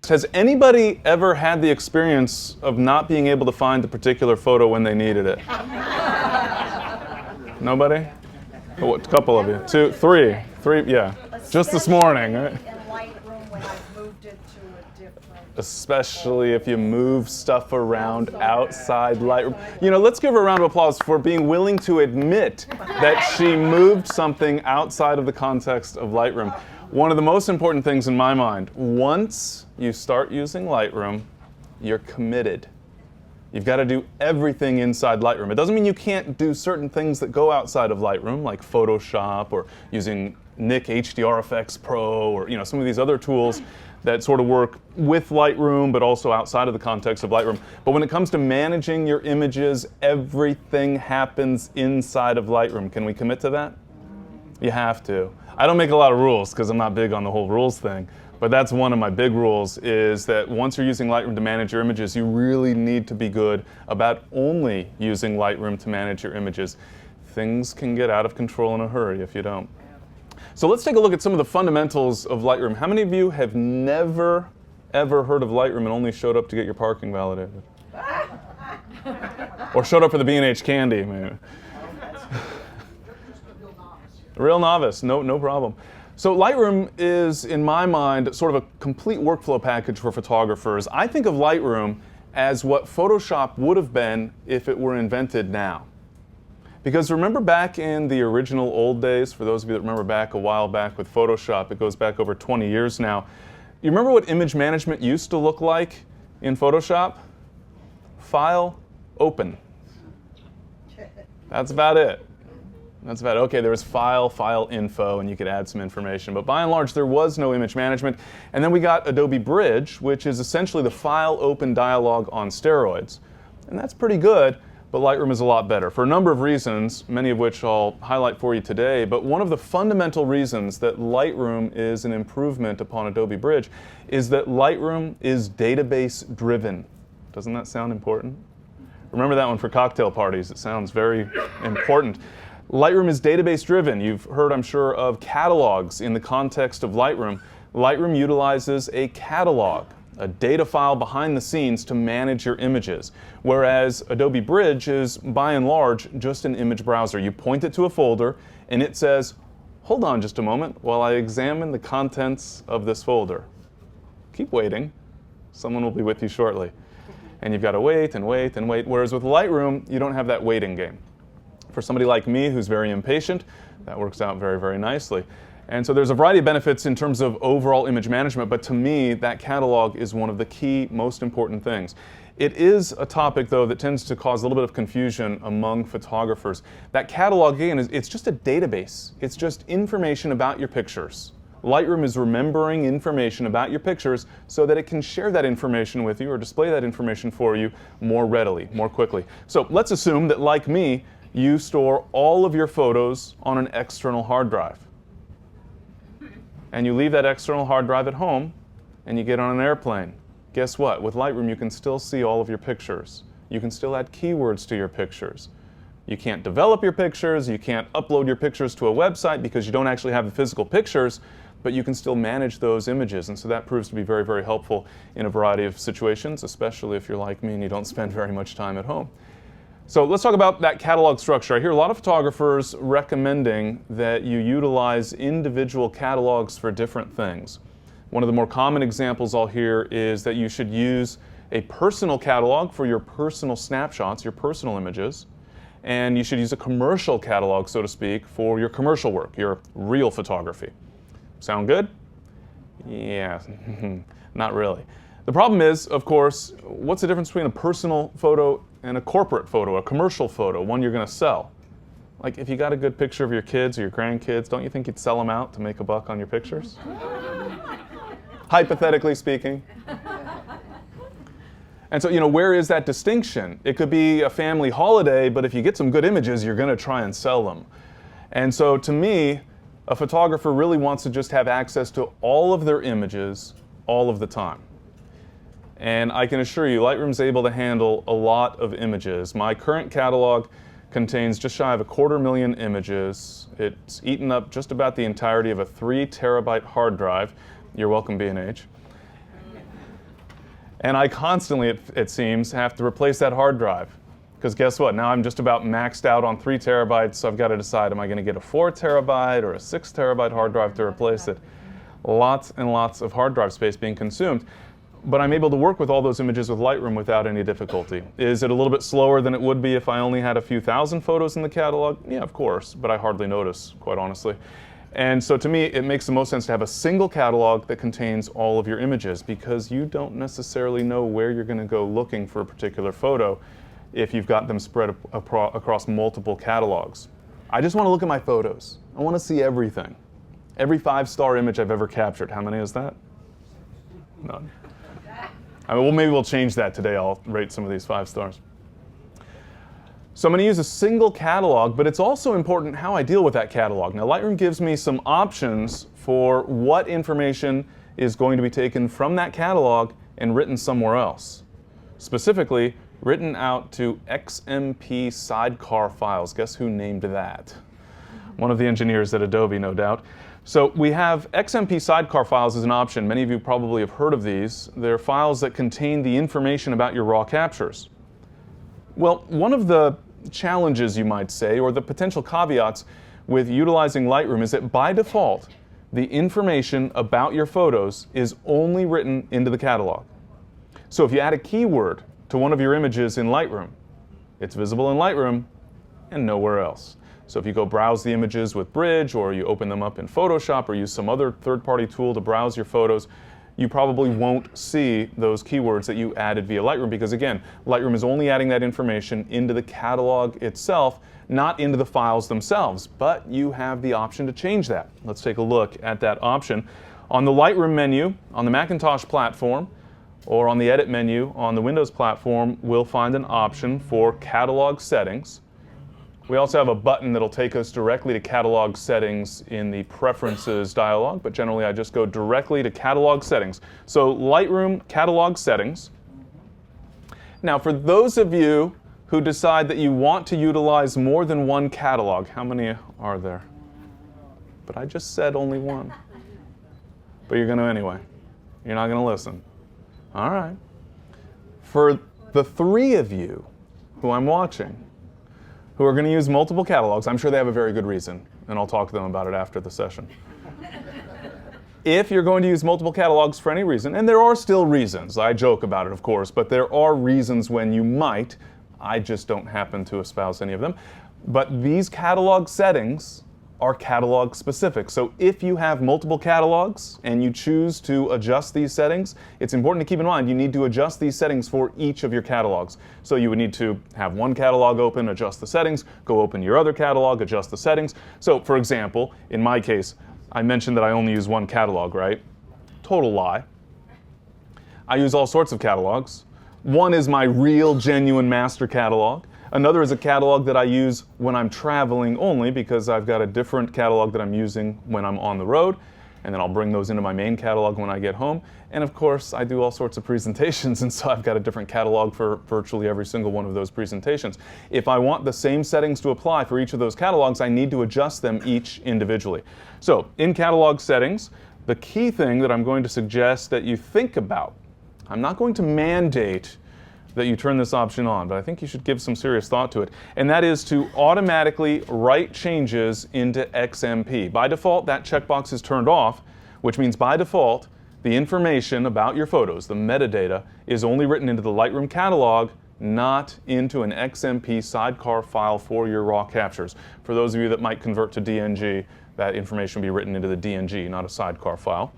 Has anybody ever had the experience of not being able to find the particular photo when they needed it? Nobody? Oh, a couple of you. Two, three, yeah. Just this morning, right? In Lightroom when I've moved it to a different... Especially if you move stuff around outside Lightroom. You know, let's give her a round of applause for being willing to admit that she moved something outside of the context of Lightroom. One of the most important things in my mind, once you start using Lightroom, you're committed. You've got to do everything inside Lightroom. It doesn't mean you can't do certain things that go outside of Lightroom, like Photoshop or using Nik HDRFX Pro or some of these other tools that sort of work with Lightroom but also outside of the context of Lightroom. But when it comes to managing your images, everything happens inside of Lightroom. Can we commit to that? You have to. I don't make a lot of rules because I'm not big on the whole rules thing, but that's one of my big rules, is that once you're using Lightroom to manage your images, you really need to be good about only using Lightroom to manage your images. Things can get out of control in a hurry if you don't. So let's take a look at some of the fundamentals of Lightroom. How many of you have never, ever heard of Lightroom and only showed up to get your parking validated? Or showed up for the B&H candy, maybe? Real novice, no problem. So Lightroom is, in my mind, sort of a complete workflow package for photographers. I think of Lightroom as what Photoshop would have been if it were invented now. Because remember back in the original old days, for those of you that remember back a while back with Photoshop, it goes back over 20 years now. You remember what image management used to look like in Photoshop? File, open. That's about it. That's about it. Okay, there was file info, and you could add some information. But by and large, there was no image management. And then we got Adobe Bridge, which is essentially the file open dialog on steroids. And that's pretty good, but Lightroom is a lot better for a number of reasons, many of which I'll highlight for you today. But one of the fundamental reasons that Lightroom is an improvement upon Adobe Bridge is that Lightroom is database driven. Doesn't that sound important? Remember that one for cocktail parties. It sounds very important. Lightroom is database driven. You've heard, I'm sure, of catalogs in the context of Lightroom. Lightroom utilizes a catalog, a data file behind the scenes to manage your images, whereas Adobe Bridge is, by and large, just an image browser. You point it to a folder, and it says, hold on just a moment while I examine the contents of this folder. Keep waiting. Someone will be with you shortly. And you've got to wait and wait and wait, whereas with Lightroom, you don't have that waiting game. For somebody like me who's very impatient, that works out very, very nicely. And so there's a variety of benefits in terms of overall image management, but to me, that catalog is one of the key, most important things. It is a topic, though, that tends to cause a little bit of confusion among photographers. That catalog, again, it's just a database. It's just information about your pictures. Lightroom is remembering information about your pictures so that it can share that information with you or display that information for you more readily, more quickly. So let's assume that, like me, you store all of your photos on an external hard drive. And you leave that external hard drive at home, and you get on an airplane. Guess what? With Lightroom, you can still see all of your pictures. You can still add keywords to your pictures. You can't develop your pictures, you can't upload your pictures to a website because you don't actually have the physical pictures, but you can still manage those images. And so that proves to be very, very helpful in a variety of situations, especially if you're like me and you don't spend very much time at home. So let's talk about that catalog structure. I hear a lot of photographers recommending that you utilize individual catalogs for different things. One of the more common examples I'll hear is that you should use a personal catalog for your personal snapshots, your personal images, and you should use a commercial catalog, so to speak, for your commercial work, your real photography. Sound good? Yeah, not really. The problem is, of course, what's the difference between a personal photo and a corporate photo, a commercial photo, one you're going to sell? Like, if you got a good picture of your kids or your grandkids, don't you think you'd sell them out to make a buck on your pictures? Hypothetically speaking. And so, where is that distinction? It could be a family holiday, but if you get some good images, you're going to try and sell them. And so, to me, a photographer really wants to just have access to all of their images all of the time. And I can assure you, Lightroom's able to handle a lot of images. My current catalog contains just shy of 250,000 images. It's eaten up just about the entirety of a 3 terabyte hard drive. You're welcome, B&H. And I constantly, it seems, have to replace that hard drive. Because guess what? Now I'm just about maxed out on 3 terabytes, so I've got to decide, am I going to get a 4 terabyte or a 6 terabyte hard drive to replace it? Lots and lots of hard drive space being consumed. But I'm able to work with all those images with Lightroom without any difficulty. Is it a little bit slower than it would be if I only had a few thousand photos in the catalog? Yeah, of course, but I hardly notice, quite honestly. And so to me, it makes the most sense to have a single catalog that contains all of your images, because you don't necessarily know where you're going to go looking for a particular photo if you've got them spread across multiple catalogs. I just want to look at my photos. I want to see everything. Every 5-star image I've ever captured. How many is that? None. Well, maybe we'll change that today. I'll rate some of these 5 stars. So I'm going to use a single catalog, but it's also important how I deal with that catalog. Now, Lightroom gives me some options for what information is going to be taken from that catalog and written somewhere else. Specifically, written out to XMP sidecar files. Guess who named that? One of the engineers at Adobe, no doubt. So we have XMP sidecar files as an option. Many of you probably have heard of these. They're files that contain the information about your raw captures. Well, one of the challenges, you might say, or the potential caveats with utilizing Lightroom is that by default, the information about your photos is only written into the catalog. So if you add a keyword to one of your images in Lightroom, it's visible in Lightroom and nowhere else. So if you go browse the images with Bridge, or you open them up in Photoshop, or use some other third-party tool to browse your photos, you probably won't see those keywords that you added via Lightroom, because again, Lightroom is only adding that information into the catalog itself, not into the files themselves. But you have the option to change that. Let's take a look at that option. On the Lightroom menu on the Macintosh platform, or on the Edit menu on the Windows platform, we'll find an option for Catalog Settings. We also have a button that'll take us directly to Catalog Settings in the Preferences dialog, but generally I just go directly to Catalog Settings. So Lightroom Catalog Settings. Now, for those of you who decide that you want to utilize more than one catalog, how many are there? But I just said only one. But you're going to anyway. You're not going to listen. All right. For the 3 of you who I'm watching, who are going to use multiple catalogs, I'm sure they have a very good reason, and I'll talk to them about it after the session. If you're going to use multiple catalogs for any reason, and there are still reasons, I joke about it of course, but there are reasons when you might, I just don't happen to espouse any of them, but these catalog settings are catalog specific. So if you have multiple catalogs and you choose to adjust these settings, it's important to keep in mind you need to adjust these settings for each of your catalogs. So you would need to have one catalog open, adjust the settings, go open your other catalog, adjust the settings. So for example, in my case, I mentioned that I only use one catalog, right? Total lie. I use all sorts of catalogs. One is my real, genuine master catalog. Another is a catalog that I use when I'm traveling only, because I've got a different catalog that I'm using when I'm on the road, and then I'll bring those into my main catalog when I get home. And of course, I do all sorts of presentations, and so I've got a different catalog for virtually every single one of those presentations. If I want the same settings to apply for each of those catalogs, I need to adjust them each individually. So in catalog settings, the key thing that I'm going to suggest that you think about, I'm not going to mandate that you turn this option on, but I think you should give some serious thought to it, and that is to automatically write changes into XMP. By default, that checkbox is turned off, which means by default, the information about your photos, the metadata, is only written into the Lightroom catalog, not into an XMP sidecar file for your raw captures. For those of you that might convert to DNG, that information will be written into the DNG, not a sidecar file.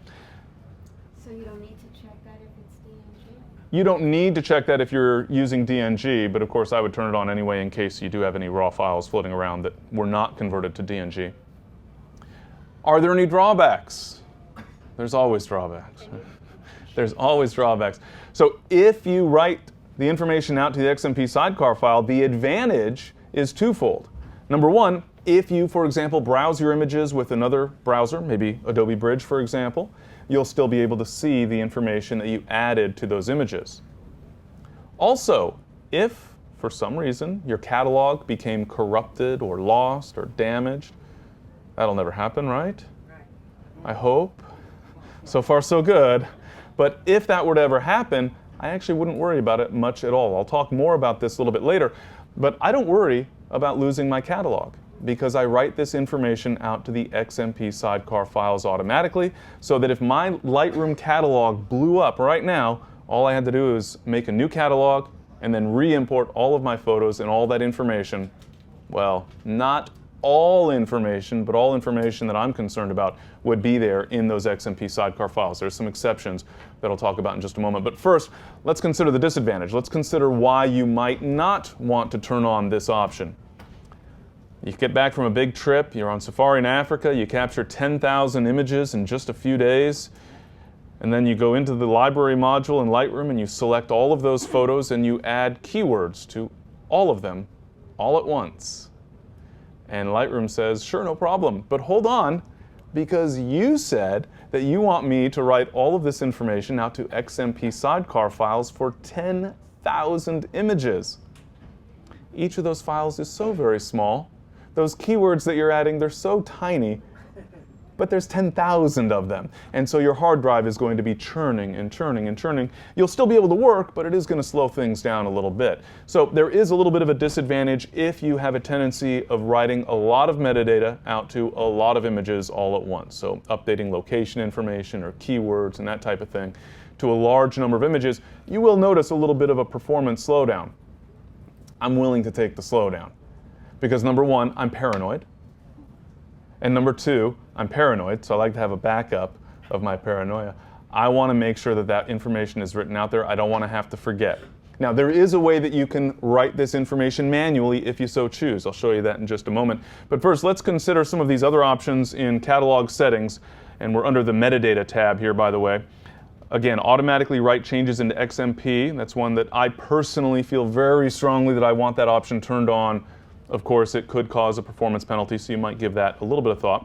So you don't need to check that if it's DNG? You don't need to check that if you're using DNG, but of course I would turn it on anyway in case you do have any raw files floating around that were not converted to DNG. Are there any drawbacks? There's always drawbacks. There's always drawbacks. So if you write the information out to the XMP sidecar file, the advantage is twofold. Number one, if you, for example, browse your images with another browser, maybe Adobe Bridge, for example, you'll still be able to see the information that you added to those images. Also, if, for some reason, your catalog became corrupted or lost or damaged, that'll never happen, right? I hope. So far, so good. But if that were to ever happen, I actually wouldn't worry about it much at all. I'll talk more about this a little bit later, but I don't worry about losing my catalog because I write this information out to the XMP sidecar files automatically, so that if my Lightroom catalog blew up right now, all I had to do is make a new catalog and then re-import all of my photos and all that information. Well, not all information, but all information that I'm concerned about would be there in those XMP sidecar files. There's some exceptions that I'll talk about in just a moment. But first, let's consider the disadvantage. Let's consider why you might not want to turn on this option. You get back from a big trip, you're on safari in Africa, you capture 10,000 images in just a few days, and then you go into the library module in Lightroom and you select all of those photos and you add keywords to all of them all at once. And Lightroom says, sure, no problem, but hold on, because you said that you want me to write all of this information out to XMP sidecar files for 10,000 images. Each of those files is so very small. Those keywords that you're adding, they're so tiny, but there's 10,000 of them. And so your hard drive is going to be churning and churning and churning. You'll still be able to work, but it is going to slow things down a little bit. So there is a little bit of a disadvantage if you have a tendency of writing a lot of metadata out to a lot of images all at once. So updating location information or keywords and that type of thing to a large number of images, you will notice a little bit of a performance slowdown. I'm willing to take the slowdown because number one, I'm paranoid. And number two, I'm paranoid, so I like to have a backup of my paranoia. I want to make sure that that information is written out there. I don't want to have to forget. Now, there is a way that you can write this information manually if you so choose. I'll show you that in just a moment. But first, let's consider some of these other options in catalog settings. And we're under the metadata tab here, by the way. Again, automatically write changes into XMP. That's one that I personally feel very strongly that I want that option turned on. Of course, it could cause a performance penalty, so you might give that a little bit of thought.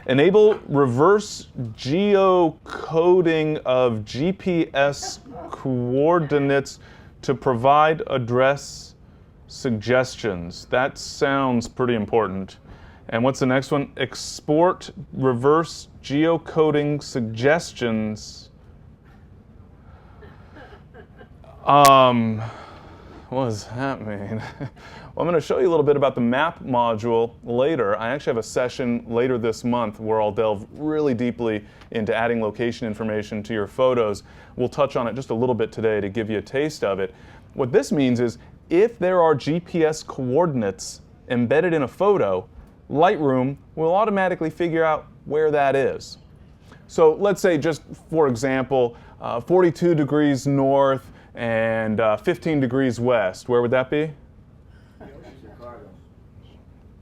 Enable reverse geocoding of GPS coordinates to provide address suggestions. That sounds pretty important. And what's the next one? Export reverse geocoding suggestions. What does that mean? Well, I'm going to show you a little bit about the map module later. I actually have a session later this month where I'll delve really deeply into adding location information to your photos. We'll touch on it just a little bit today to give you a taste of it. What this means is if there are GPS coordinates embedded in a photo, Lightroom will automatically figure out where that is. So let's say, just for example, 42 degrees north and 15 degrees west. Where would that be?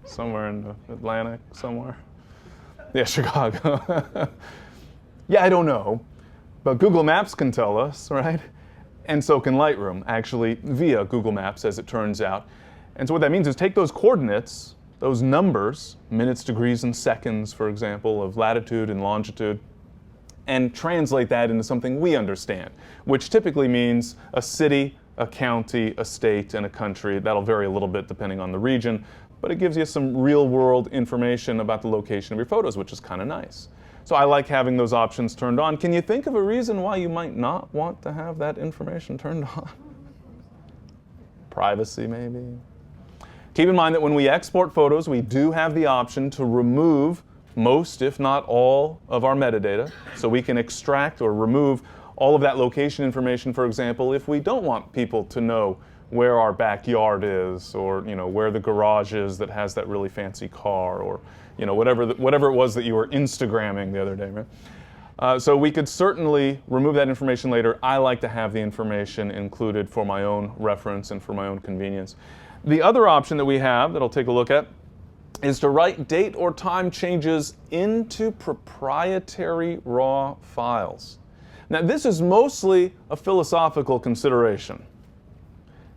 Somewhere in the Atlantic, somewhere. Yeah, Chicago. Yeah, I don't know. But Google Maps can tell us, right? And so can Lightroom, actually, via Google Maps, as it turns out. And so what that means is take those coordinates, those numbers, minutes, degrees, and seconds, for example, of latitude and longitude, and translate that into something we understand, which typically means a city, a county, a state, and a country. That'll vary a little bit depending on the region, but it gives you some real-world information about the location of your photos, which is kind of nice. So I like having those options turned on. Can you think of a reason why you might not want to have that information turned on? Privacy, maybe? Keep in mind that when we export photos, we do have the option to remove most, if not all, of our metadata. So we can extract or remove all of that location information, for example, if we don't want people to know where our backyard is, or where the garage is that has that really fancy car, or whatever it was that you were Instagramming the other day, right? So we could certainly remove that information later. I like to have the information included for my own reference and for my own convenience. The other option that we have that I'll take a look at is to write date or time changes into proprietary raw files. Now, this is mostly a philosophical consideration.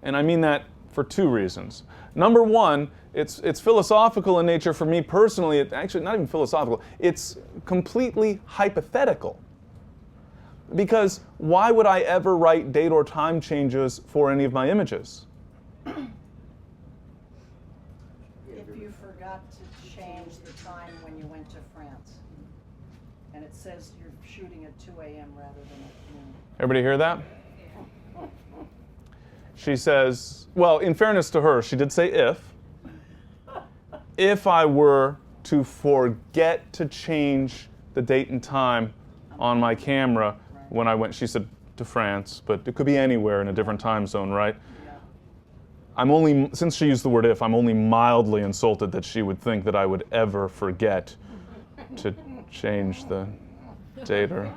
And I mean that for two reasons. Number one, it's philosophical in nature for me personally. It's actually not even philosophical. It's completely hypothetical. Because why would I ever write date or time changes for any of my images? If you forgot to change the time when you went to France, and it says you're shooting at 2 a.m. rather than at noon. Everybody hear that? She says, well, in fairness to her, she did say if I were to forget to change the date and time on my camera when I went, she said, to France, but it could be anywhere in a different time zone, right? Since she used the word if, I'm only mildly insulted that she would think that I would ever forget to change the date or...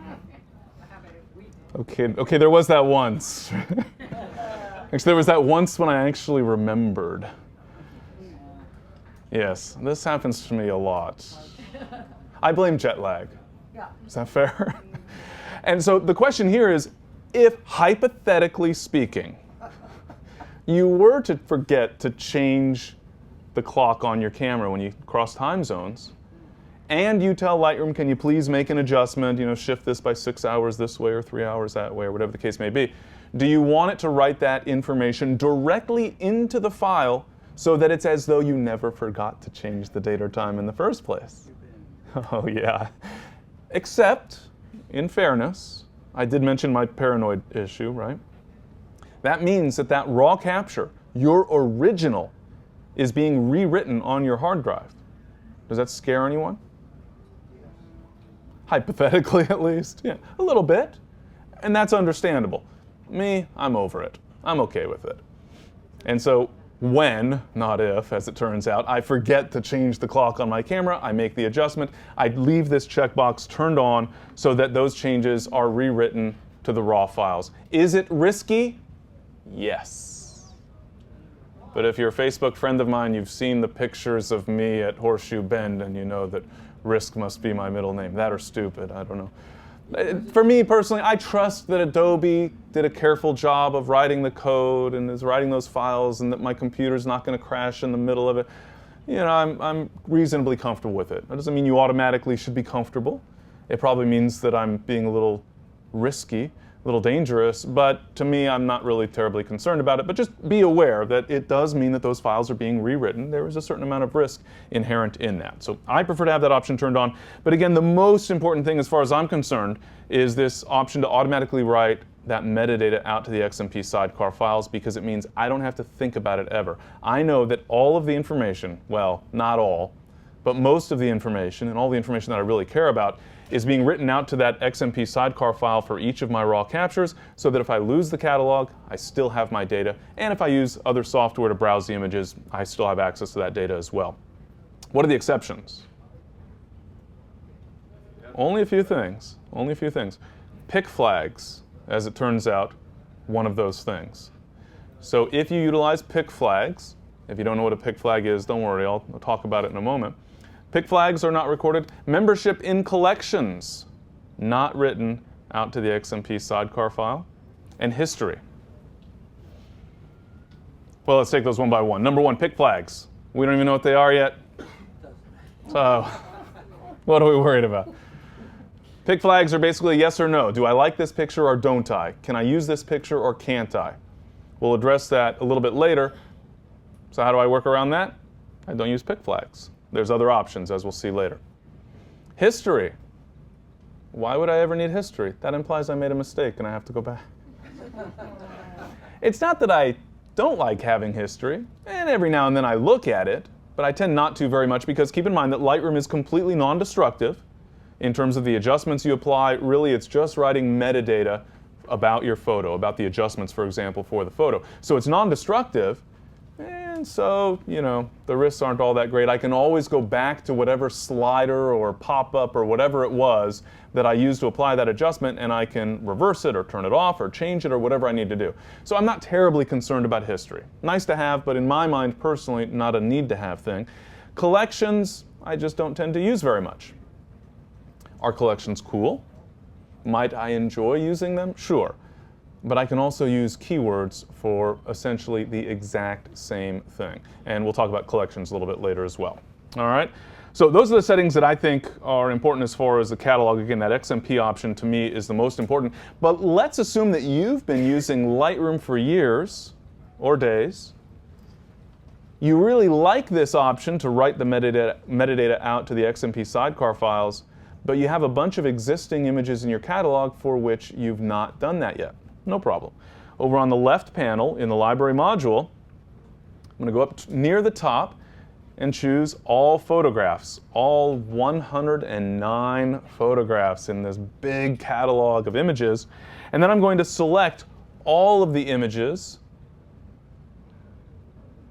Okay, there was that once. Actually, there was that once when I actually remembered. Yes, this happens to me a lot. I blame jet lag. Is that fair? And so the question here is, if hypothetically speaking, you were to forget to change the clock on your camera when you cross time zones, and you tell Lightroom, can you please make an adjustment, shift this by 6 hours this way or 3 hours that way, or whatever the case may be, do you want it to write that information directly into the file so that it's as though you never forgot to change the date or time in the first place? Oh, yeah. Except, in fairness, I did mention my paranoid issue, right? That means that raw capture, your original, is being rewritten on your hard drive. Does that scare anyone? Hypothetically, at least. Yeah, a little bit. And that's understandable. Me, I'm over it. I'm okay with it. And so when, not if, as it turns out, I forget to change the clock on my camera, I make the adjustment, I leave this checkbox turned on so that those changes are rewritten to the raw files. Is it risky? Yes. But if you're a Facebook friend of mine, you've seen the pictures of me at Horseshoe Bend and you know that Risk must be my middle name. That or stupid, I don't know. For me personally, I trust that Adobe did a careful job of writing the code and is writing those files and that my computer's not going to crash in the middle of it. I'm reasonably comfortable with it. That doesn't mean you automatically should be comfortable. It probably means that I'm being a little risky, a little dangerous, but to me, I'm not really terribly concerned about it. But just be aware that it does mean that those files are being rewritten. There is a certain amount of risk inherent in that. So I prefer to have that option turned on. But again, the most important thing as far as I'm concerned is this option to automatically write that metadata out to the XMP sidecar files, because it means I don't have to think about it ever. I know that all of the information, well, not all, but most of the information and all the information that I really care about is being written out to that XMP sidecar file for each of my raw captures, so that if I lose the catalog, I still have my data. And if I use other software to browse the images, I still have access to that data as well. What are the exceptions? Only a few things. Only a few things. Pick flags, as it turns out, one of those things. So if you utilize pick flags, if you don't know what a pick flag is, don't worry, I'll talk about it in a moment. Pick flags are not recorded. Membership in collections, not written out to the XMP sidecar file. And history. Well, let's take those one by one. Number one, pick flags. We don't even know what they are yet. So, what are we worried about? Pick flags are basically yes or no. Do I like this picture or don't I? Can I use this picture or can't I? We'll address that a little bit later. So how do I work around that? I don't use pick flags. There's other options, as we'll see later. History. Why would I ever need history? That implies I made a mistake and I have to go back. It's not that I don't like having history, and every now and then I look at it, but I tend not to very much, because keep in mind that Lightroom is completely non-destructive in terms of the adjustments you apply. Really, it's just writing metadata about your photo, about the adjustments, for example, for the photo. So it's non-destructive. And so, the risks aren't all that great. I can always go back to whatever slider or pop-up or whatever it was that I used to apply that adjustment, and I can reverse it or turn it off or change it or whatever I need to do. So I'm not terribly concerned about history. Nice to have, but in my mind, personally, not a need-to-have thing. Collections, I just don't tend to use very much. Are collections cool? Might I enjoy using them? Sure. But I can also use keywords for essentially the exact same thing. And we'll talk about collections a little bit later as well. All right? So those are the settings that I think are important as far as the catalog. Again, that XMP option to me is the most important. But let's assume that you've been using Lightroom for years or days. You really like this option to write the metadata out to the XMP sidecar files, but you have a bunch of existing images in your catalog for which you've not done that yet. No problem. over on the left panel in the library module, I'm going to go up near the top and choose all photographs, all 109 photographs in this big catalog of images. And then I'm going to select all of the images.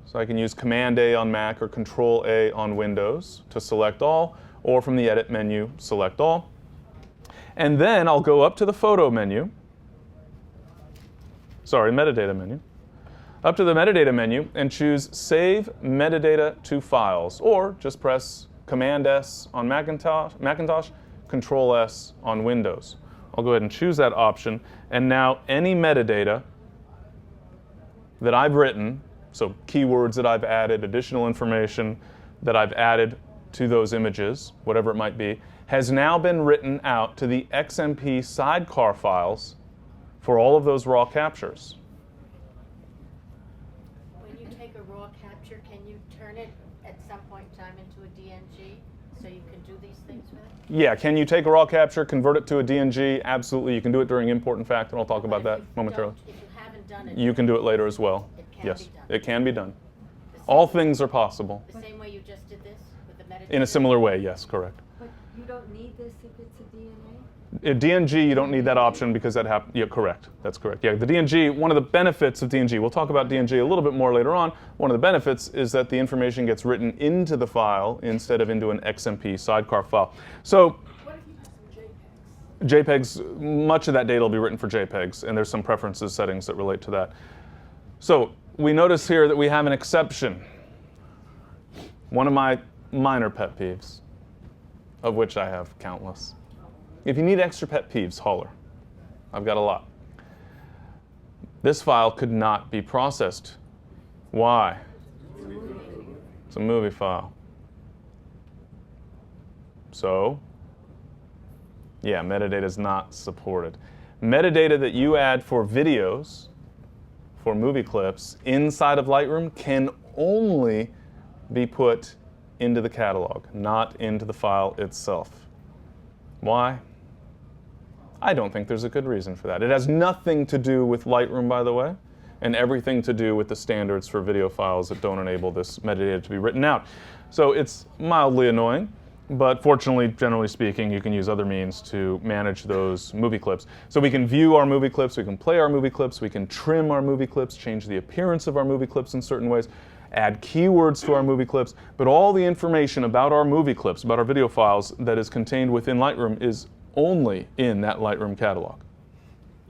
So I can use Command A on Mac or Control A on Windows to select all, or from the Edit menu, select all. And then I'll go up to the Photo menu. Sorry, Metadata menu. Up to the Metadata menu and choose Save Metadata to Files, or just press Command S on Macintosh, Control S on Windows. I'll go ahead and choose that option, and now any metadata that I've written, so keywords that I've added, additional information that I've added to those images, whatever it might be, has now been written out to the XMP sidecar files for all of those raw captures. When you take a raw capture, can you turn it at some point in time into a DNG so you can do these things with it? Yeah, can you take a raw capture, convert it to a DNG? Absolutely. You can do it during import and fact, and I'll talk about that momentarily. If you haven't done it, You can do it later as well. It can Yes, be done. it can be done. The same All way- things are possible. The same way you just did this with the metadata? In a similar way, yes, correct. But you don't need this if it's a DNA? DNG, you don't need that option because that happens. Yeah, correct. That's correct. Yeah, the DNG, one of the benefits of DNG, we'll talk about DNG a little bit more later on. One of the benefits is that the information gets written into the file instead of into an XMP sidecar file. So What if you have some JPEGs? JPEGs, much of that data will be written for JPEGs, and there's some preferences settings that relate to that. So we notice here that we have an exception. One of my minor pet peeves, of which I have countless. If you need extra pet peeves, holler. I've got a lot. This file could not be processed. Why? It's a movie file. So, yeah, metadata is not supported. Metadata that you add for videos, for movie clips, inside of Lightroom can only be put into the catalog, not into the file itself. Why? I don't think there's a good reason for that. It has nothing to do with Lightroom, by the way, and everything to do with the standards for video files that don't enable this metadata to be written out. So it's mildly annoying, but fortunately, generally speaking, you can use other means to manage those movie clips. So we can view our movie clips, we can play our movie clips, we can trim our movie clips, change the appearance of our movie clips in certain ways, add keywords to our movie clips, but all the information about our movie clips, about our video files that is contained within Lightroom is only in that Lightroom catalog.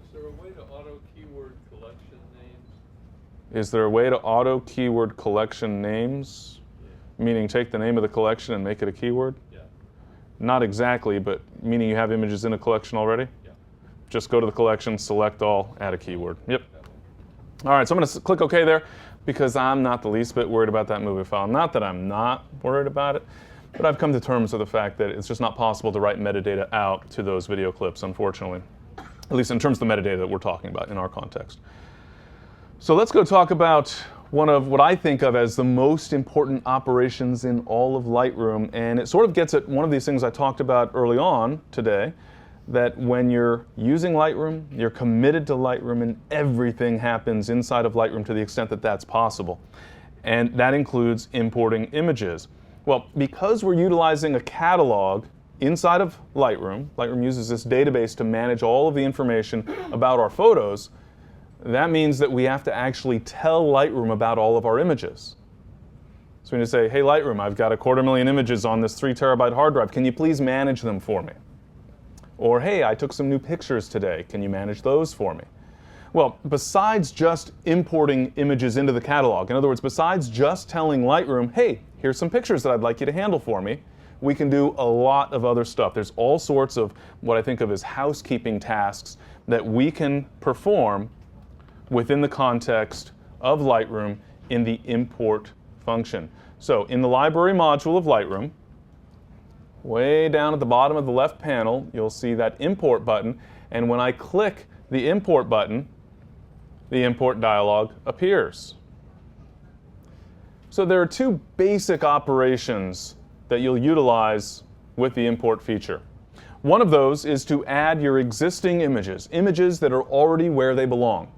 Is there a way to auto keyword collection names? Is there a way to auto keyword collection names? Meaning take the name of the collection and make it a keyword? Yeah. Not exactly, but meaning you have images in a collection already? Yeah. Just go to the collection, select all, add a keyword. Yep. All right, so I'm going to click OK there because I'm not the least bit worried about that movie file. Not that I'm not worried about it, but I've come to terms with the fact that it's just not possible to write metadata out to those video clips, unfortunately. At least in terms of the metadata that we're talking about in our context. So let's go talk about one of what I think of as the most important operations in all of Lightroom. And it sort of gets at one of these things I talked about early on today, that when you're using Lightroom, you're committed to Lightroom, and everything happens inside of Lightroom to the extent that that's possible. And that includes importing images. Well, because we're utilizing a catalog inside of Lightroom, Lightroom uses this database to manage all of the information about our photos, that means that we have to actually tell Lightroom about all of our images. So we need to say, hey Lightroom, I've got 250,000 images on this 3 terabyte hard drive. Can you please manage them for me? Or hey, I took some new pictures today. Can you manage those for me? Well, besides just importing images into the catalog, in other words, besides just telling Lightroom, hey, here's some pictures that I'd like you to handle for me, we can do a lot of other stuff. There's all sorts of what I think of as housekeeping tasks that we can perform within the context of Lightroom in the import function. So in the library module of Lightroom, way down at the bottom of the left panel, you'll see that import button. And when I click the import button, the import dialog appears. So there are 2 basic operations that you'll utilize with the import feature. One of those is to add your existing images, images that are already where they belong.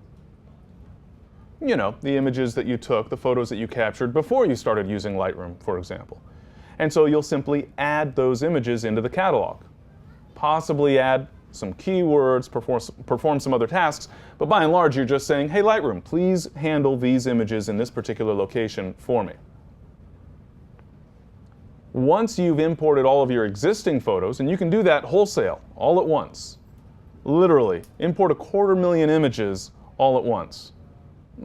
you know, the images that you took, the photos that you captured before you started using Lightroom, for example. And so you'll simply add those images into the catalog. Possibly add some keywords, perform some other tasks, but by and large you're just saying, hey Lightroom, please handle these images in this particular location for me. Once you've imported all of your existing photos, and you can do that wholesale, all at once, literally, import 250,000 images all at once.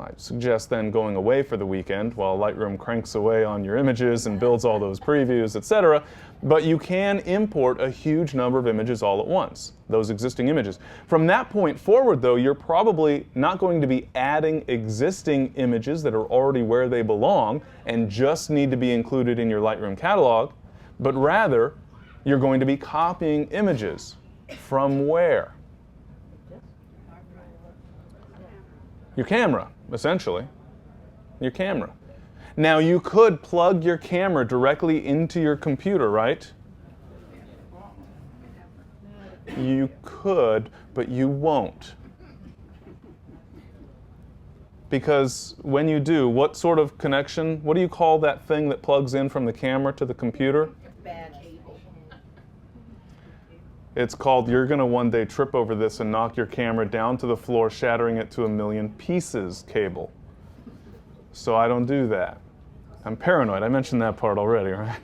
I suggest then going away for the weekend while Lightroom cranks away on your images and builds all those previews, etc. But you can import a huge number of images all at once, those existing images. From that point forward, though, you're probably not going to be adding existing images that are already where they belong and just need to be included in your Lightroom catalog, but rather you're going to be copying images. From where? Your camera, essentially. Your camera. Now you could plug your camera directly into your computer, right? You could, but you won't. Because when you do, what sort of connection, what do you call that thing that plugs in from the camera to the computer? Bad cable. It's called, you're going to one day trip over this and knock your camera down to the floor, shattering it to 1,000,000 pieces cable. So I don't do that. I'm paranoid. I mentioned that part already, right?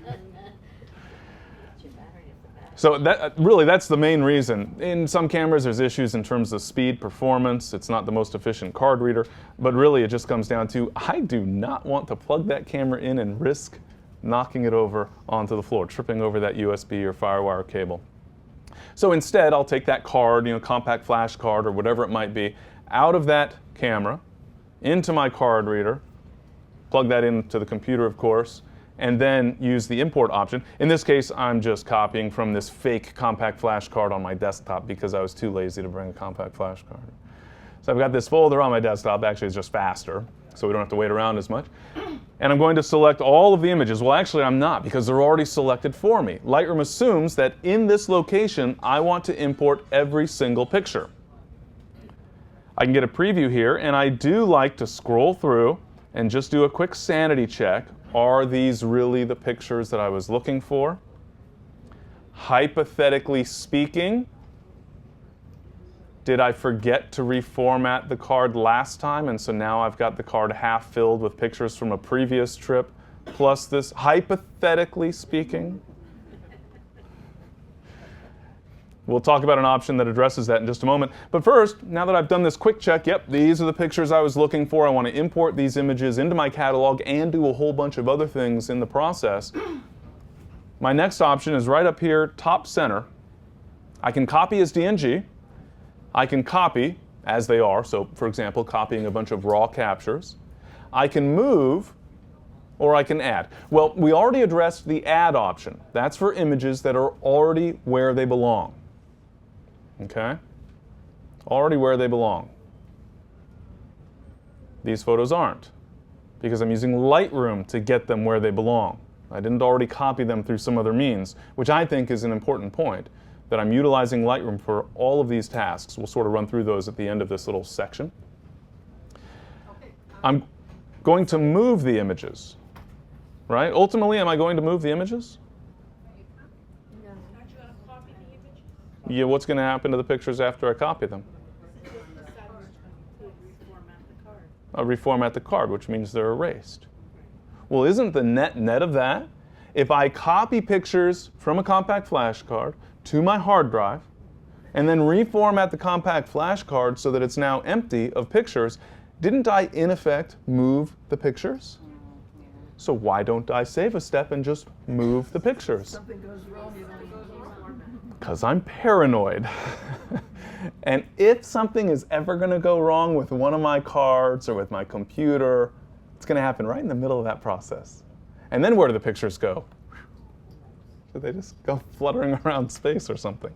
So that's the main reason. In some cameras, there's issues in terms of speed, performance. It's not the most efficient card reader. But really, it just comes down to, I do not want to plug that camera in and risk knocking it over onto the floor, tripping over that USB or FireWire cable. So instead, I'll take that card, compact flash card or whatever it might be, out of that camera, into my card reader, plug that into the computer, of course, and then use the import option. In this case, I'm just copying from this fake compact flash card on my desktop because I was too lazy to bring a compact flash card. So I've got this folder on my desktop. Actually, it's just faster, so we don't have to wait around as much. And I'm going to select all of the images. Well, actually, I'm not, because they're already selected for me. Lightroom assumes that in this location, I want to import every single picture. I can get a preview here, and I do like to scroll through and just do a quick sanity check. Are these really the pictures that I was looking for? Hypothetically speaking, did I forget to reformat the card last time, and so now I've got the card half filled with pictures from a previous trip, plus this, hypothetically speaking? We'll talk about an option that addresses that in just a moment. But first, now that I've done this quick check, yep, these are the pictures I was looking for. I want to import these images into my catalog and do a whole bunch of other things in the process. My next option is right up here, top center. I can copy as DNG. I can copy as they are, so for example, copying a bunch of raw captures. I can move, or I can add. Well, we already addressed the add option. That's for images that are already where they belong. Okay? Already where they belong. These photos aren't, because I'm using Lightroom to get them where they belong. I didn't already copy them through some other means, which I think is an important point, that I'm utilizing Lightroom for all of these tasks. We'll sort of run through those at the end of this little section. I'm going to move the images, right? Ultimately, am I going to move the images? No. Aren't you going to copy the images? Yeah, what's going to happen to the pictures after I copy them? I'll reformat the card, which means they're erased. Well, isn't the net of that? If I copy pictures from a compact flash card to my hard drive, and then reformat the compact flash card so that it's now empty of pictures, didn't I, in effect, move the pictures? So why don't I save a step and just move the pictures? Something goes wrong, you don't Because I'm paranoid. And if something is ever going to go wrong with one of my cards or with my computer, it's going to happen right in the middle of that process. And then where do the pictures go? Do they just go fluttering around space or something?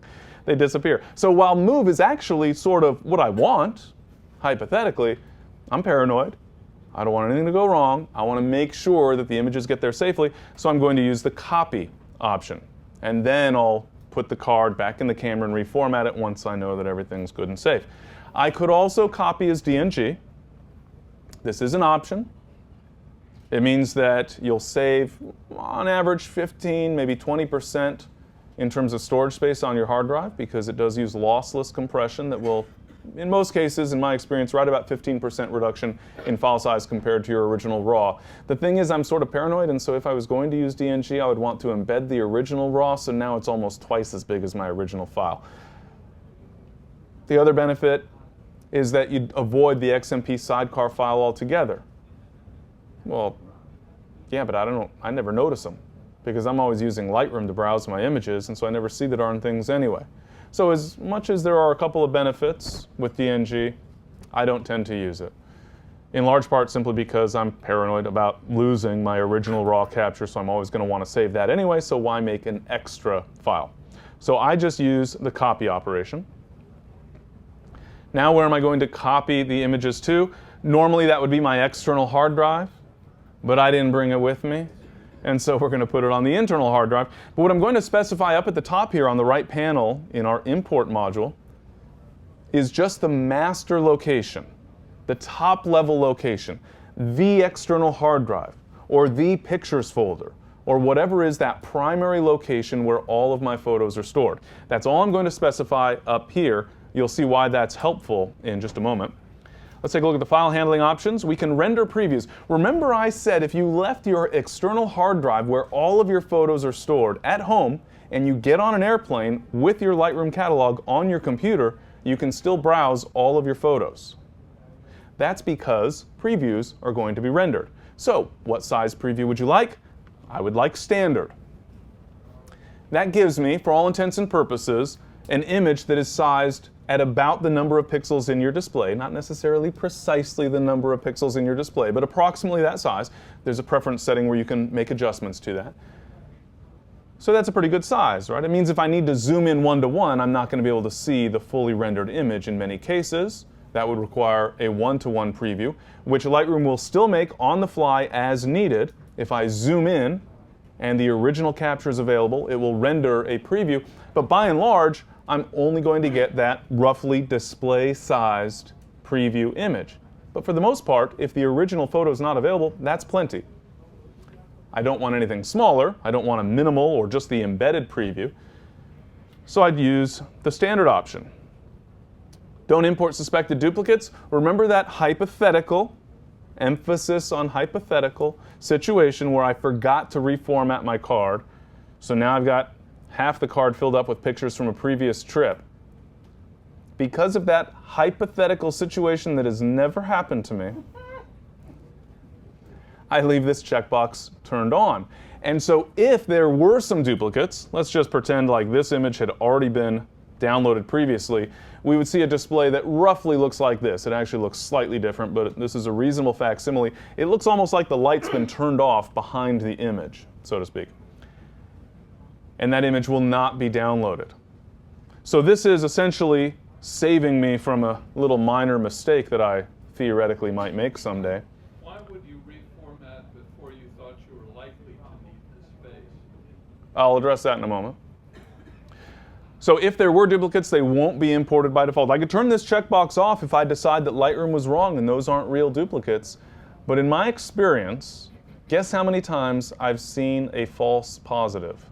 They disappear. So while move is actually sort of what I want, hypothetically, I'm paranoid. I don't want anything to go wrong. I want to make sure that the images get there safely, so I'm going to use the copy option. And then I'll put the card back in the camera and reformat it once I know that everything's good and safe. I could also copy as DNG. This is an option. It means that you'll save, on average, 15, maybe 20% in terms of storage space on your hard drive, because it does use lossless compression that will, in most cases, in my experience, right about 15% reduction in file size compared to your original RAW. The thing is, I'm sort of paranoid, and so if I was going to use DNG, I would want to embed the original RAW, so now it's almost twice as big as my original file. The other benefit is that you'd avoid the XMP sidecar file altogether. Well, yeah, but I never notice them, because I'm always using Lightroom to browse my images, and so I never see the darn things anyway. So as much as there are a couple of benefits with DNG, I don't tend to use it. In large part simply because I'm paranoid about losing my original RAW capture, so I'm always going to want to save that anyway, so why make an extra file? So I just use the copy operation. Now where am I going to copy the images to? Normally that would be my external hard drive, but I didn't bring it with me. And so we're going to put it on the internal hard drive. But what I'm going to specify up at the top here on the right panel in our import module is just the master location, the top level location, the external hard drive, or the pictures folder, or whatever is that primary location where all of my photos are stored. That's all I'm going to specify up here. You'll see why that's helpful in just a moment. Let's take a look at the file handling options. We can render previews. Remember I said if you left your external hard drive where all of your photos are stored at home and you get on an airplane with your Lightroom catalog on your computer, you can still browse all of your photos. That's because previews are going to be rendered. So what size preview would you like? I would like standard. That gives me, for all intents and purposes, an image that is sized at about the number of pixels in your display, not necessarily precisely the number of pixels in your display, but approximately that size. There's a preference setting where you can make adjustments to that. So that's a pretty good size, right? It means if I need to zoom in one-to-one, I'm not going to be able to see the fully rendered image in many cases. That would require a one-to-one preview, which Lightroom will still make on the fly as needed. If I zoom in and the original capture is available, it will render a preview. But by and large, I'm only going to get that roughly display-sized preview image. But for the most part, if the original photo is not available, that's plenty. I don't want anything smaller. I don't want a minimal or just the embedded preview. So I'd use the standard option. Don't import suspected duplicates. Remember that hypothetical, emphasis on hypothetical, situation where I forgot to reformat my card. So now I've got half the card filled up with pictures from a previous trip. Because of that hypothetical situation that has never happened to me, I leave this checkbox turned on. And so if there were some duplicates, let's just pretend like this image had already been downloaded previously, we would see a display that roughly looks like this. It actually looks slightly different, but this is a reasonable facsimile. It looks almost like the light's been turned off behind the image, so to speak. And that image will not be downloaded. So this is essentially saving me from a little minor mistake that I theoretically might make someday. Why would you reformat before you thought you were likely to need the space? I'll address that in a moment. So if there were duplicates, they won't be imported by default. I could turn this checkbox off if I decide that Lightroom was wrong and those aren't real duplicates. But in my experience, guess how many times I've seen a false positive?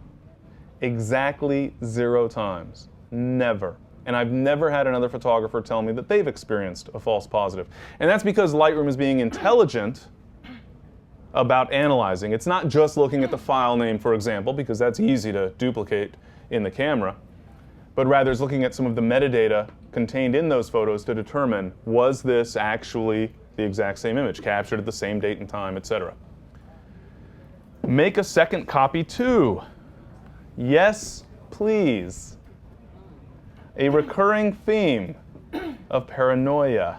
Exactly 0 times. Never. And I've never had another photographer tell me that they've experienced a false positive. And that's because Lightroom is being intelligent about analyzing. It's not just looking at the file name, for example, because that's easy to duplicate in the camera, but rather is looking at some of the metadata contained in those photos to determine, was this actually the exact same image, captured at the same date and time, etc. Make a second copy too. Yes, please. A recurring theme of paranoia.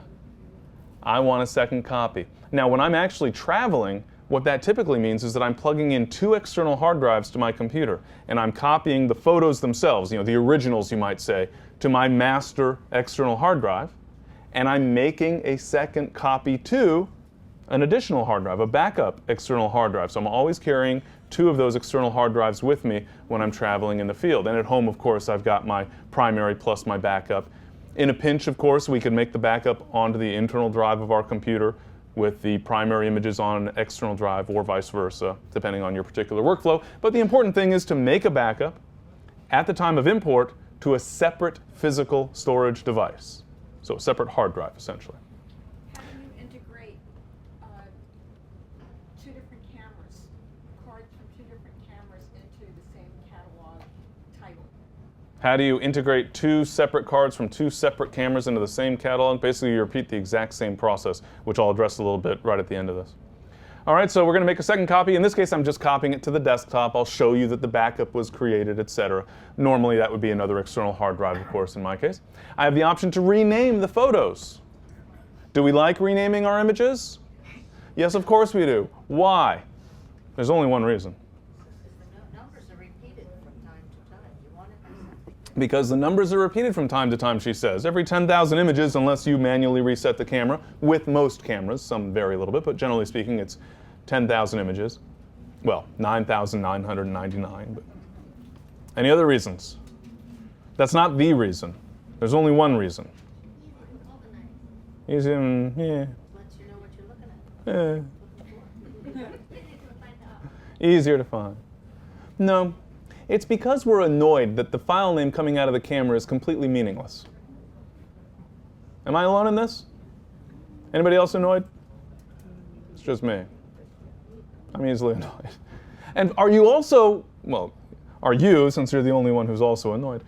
I want a second copy. Now, when I'm actually traveling, what that typically means is that I'm plugging in 2 external hard drives to my computer, and I'm copying the photos themselves, the originals, you might say, to my master external hard drive, and I'm making a second copy to an additional hard drive, a backup external hard drive. So I'm always carrying 2 of those external hard drives with me when I'm traveling in the field. And at home, of course, I've got my primary plus my backup. In a pinch, of course, we could make the backup onto the internal drive of our computer with the primary images on an external drive or vice versa, depending on your particular workflow. But the important thing is to make a backup at the time of import to a separate physical storage device. So a separate hard drive, essentially. How do you integrate two different cameras, cards from two different cameras into the same catalog title? How do you integrate two separate cards from two separate cameras into the same catalog? Basically, you repeat the exact same process, which I'll address a little bit right at the end of this. All right, so we're going to make a second copy. In this case, I'm just copying it to the desktop. I'll show you that the backup was created, etc. Normally, that would be another external hard drive, of course, in my case. I have the option to rename the photos. Do we like renaming our images? Yes, of course we do. Why? There's only one reason. The numbers are repeated from time to time. You want it? Because the numbers are repeated from time to time, she says. Every 10,000 images, unless you manually reset the camera, with most cameras. Some vary a little bit, but generally speaking, it's 10,000 images. Well, 9,999. But any other reasons? That's not the reason. There's only one reason. Organized. Easy, yeah. Lets you know what you're looking at. Easier to find. No, it's because we're annoyed that the file name coming out of the camera is completely meaningless. Am I alone in this? Anybody else annoyed? It's just me. I'm easily annoyed. And are you also, well, are you, since you're the only one who's also annoyed,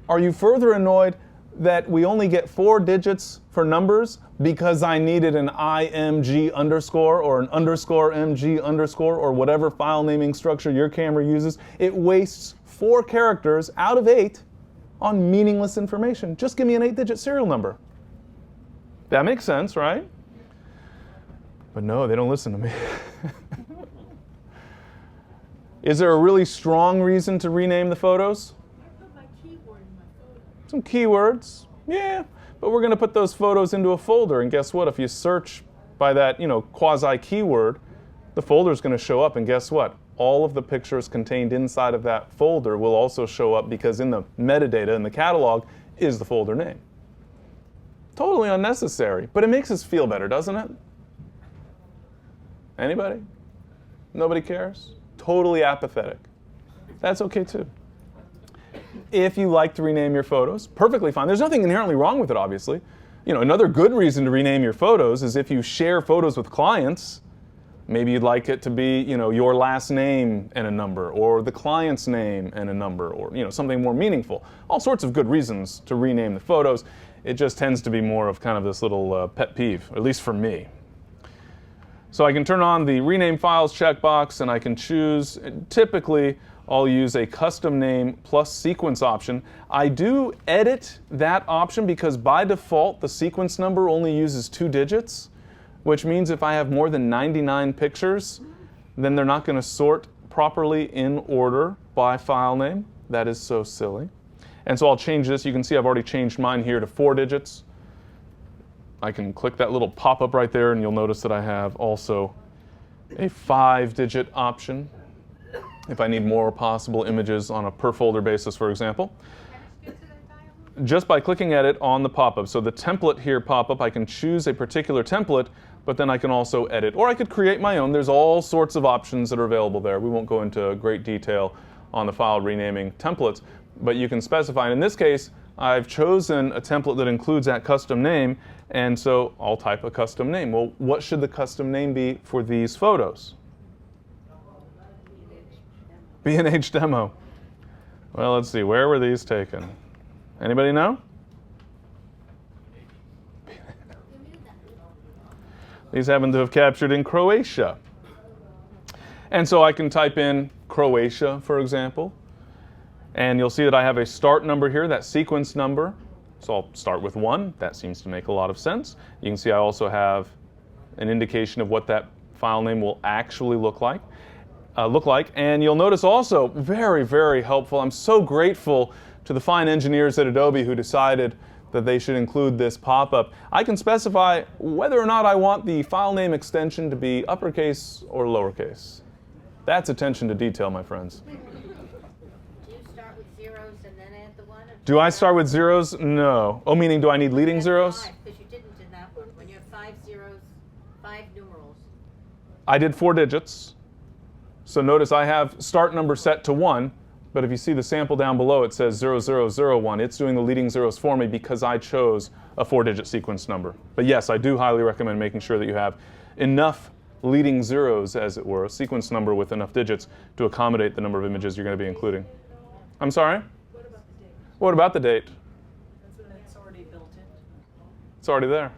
are you further annoyed that we only get 4 digits for numbers because I needed an IMG underscore or an underscore MG underscore or whatever file naming structure your camera uses? It wastes 4 characters out of 8 on meaningless information. Just give me an 8-digit serial number. That makes sense, right? But no, they don't listen to me. Is there a really strong reason to rename the photos? I put my keyword in my photo. Some keywords, yeah, but we're going to put those photos into a folder, and guess what? If you search by that, quasi keyword, the folder is going to show up, and guess what? All of the pictures contained inside of that folder will also show up because in the metadata in the catalog is the folder name. Totally unnecessary, but it makes us feel better, doesn't it? Anybody? Nobody cares? Totally apathetic. That's okay too. If you like to rename your photos, perfectly fine. There's nothing inherently wrong with it, obviously. Another good reason to rename your photos is if you share photos with clients. Maybe you'd like it to be, your last name and a number, or the client's name and a number, or something more meaningful. All sorts of good reasons to rename the photos. It just tends to be more of kind of this little pet peeve, at least for me. So I can turn on the rename files checkbox and I can choose, typically I'll use a custom name plus sequence option. I do edit that option because by default the sequence number only uses 2 digits, which means if I have more than 99 pictures, then they're not going to sort properly in order by file name. That is so silly. And so I'll change this. You can see I've already changed mine here to 4 digits. I can click that little pop-up right there, and you'll notice that I have also a 5-digit option if I need more possible images on a per folder basis, for example. Just by clicking at it on the pop-up. So the template here pop-up, I can choose a particular template, but then I can also edit. Or I could create my own. There's all sorts of options that are available there. We won't go into great detail on the file renaming templates, but you can specify. And in this case, I've chosen a template that includes that custom name, and so I'll type a custom name. Well, what should the custom name be for these photos? B&H demo. Well, let's see, where were these taken? Anybody know? These happen to have captured in Croatia. And so I can type in Croatia, for example. And you'll see that I have a start number here, that sequence number. So I'll start with 1. That seems to make a lot of sense. You can see I also have an indication of what that file name will actually look like. And you'll notice also, very, very helpful. I'm so grateful to the fine engineers at Adobe who decided that they should include this pop-up. I can specify whether or not I want the file name extension to be uppercase or lowercase. That's attention to detail, my friends. Do you start with zeros and then add the 1? Do I start with zeros? No. Oh, meaning do I need leading zeros? Because you didn't in that one. When you have 5 zeros, 5 I did 4 digits. So notice I have start number set to 1, but if you see the sample down below, it says 0001. It's doing the leading zeros for me because I chose a 4-digit sequence number. But yes, I do highly recommend making sure that you have enough leading zeros, as it were, a sequence number with enough digits to accommodate the number of images you're going to be including. I'm sorry? What about the date? What about the date? It's already built in. It's already there.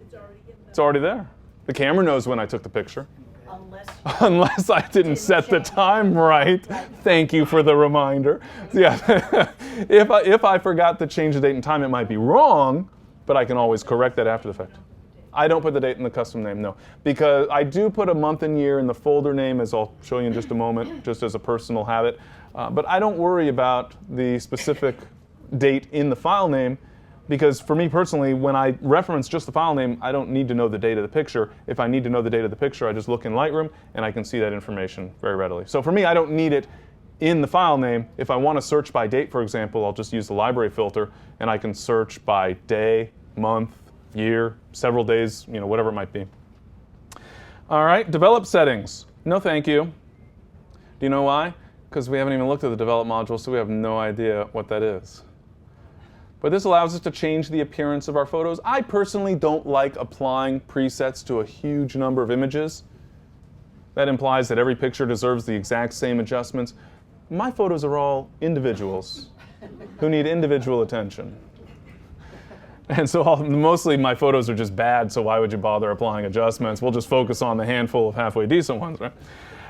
It's already in the. It's already there. The camera knows when I took the picture. Unless Unless I didn't set the time right. Thank you for the reminder. Yeah, if I forgot to change the date and time, it might be wrong, but I can always correct that after the fact. I don't put the date in the custom name, no. Because I do put a month and year in the folder name, as I'll show you in just a moment, just as a personal habit. But I don't worry about the specific date in the file name, because for me personally, when I reference just the file name, I don't need to know the date of the picture. If I need to know the date of the picture, I just look in Lightroom and I can see that information very readily. So for me, I don't need it in the file name. If I want to search by date, for example, I'll just use the library filter and I can search by day, month, year, several days, whatever it might be. All right, develop settings. No thank you. Do you know why? Because we haven't even looked at the develop module, so we have no idea what that is. But this allows us to change the appearance of our photos. I personally don't like applying presets to a huge number of images. That implies that every picture deserves the exact same adjustments. My photos are all individuals who need individual attention. And so mostly my photos are just bad, so why would you bother applying adjustments? We'll just focus on the handful of halfway decent ones, right?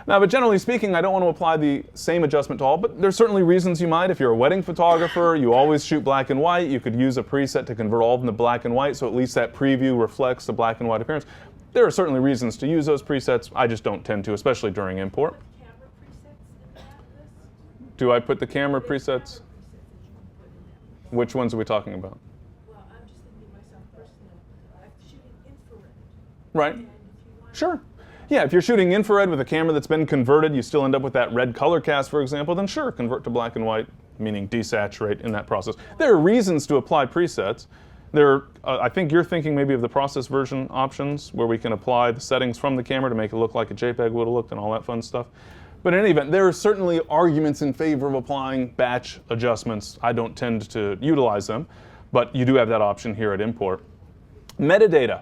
Now, but generally speaking, I don't want to apply the same adjustment to all, but there's certainly reasons you might. If you're a wedding photographer, you always shoot black and white, you could use a preset to convert all of them to black and white, so at least that preview reflects the black and white appearance. There are certainly reasons to use those presets. I just don't tend to, especially during import. Camera presets in that list? Do I put the camera presets? Presets that you can put in that. Which ones are we talking about? Well, I'm just thinking of myself personally. I'm shooting infrared. Right. And if you want Sure. Yeah, if you're shooting infrared with a camera that's been converted, you still end up with that red color cast, for example, then sure, convert to black and white, meaning desaturate in that process. There are reasons to apply presets. I think you're thinking maybe of the process version options, where we can apply the settings from the camera to make it look like a JPEG would have looked and all that fun stuff. But in any event, there are certainly arguments in favor of applying batch adjustments. I don't tend to utilize them, but you do have that option here at import. Metadata.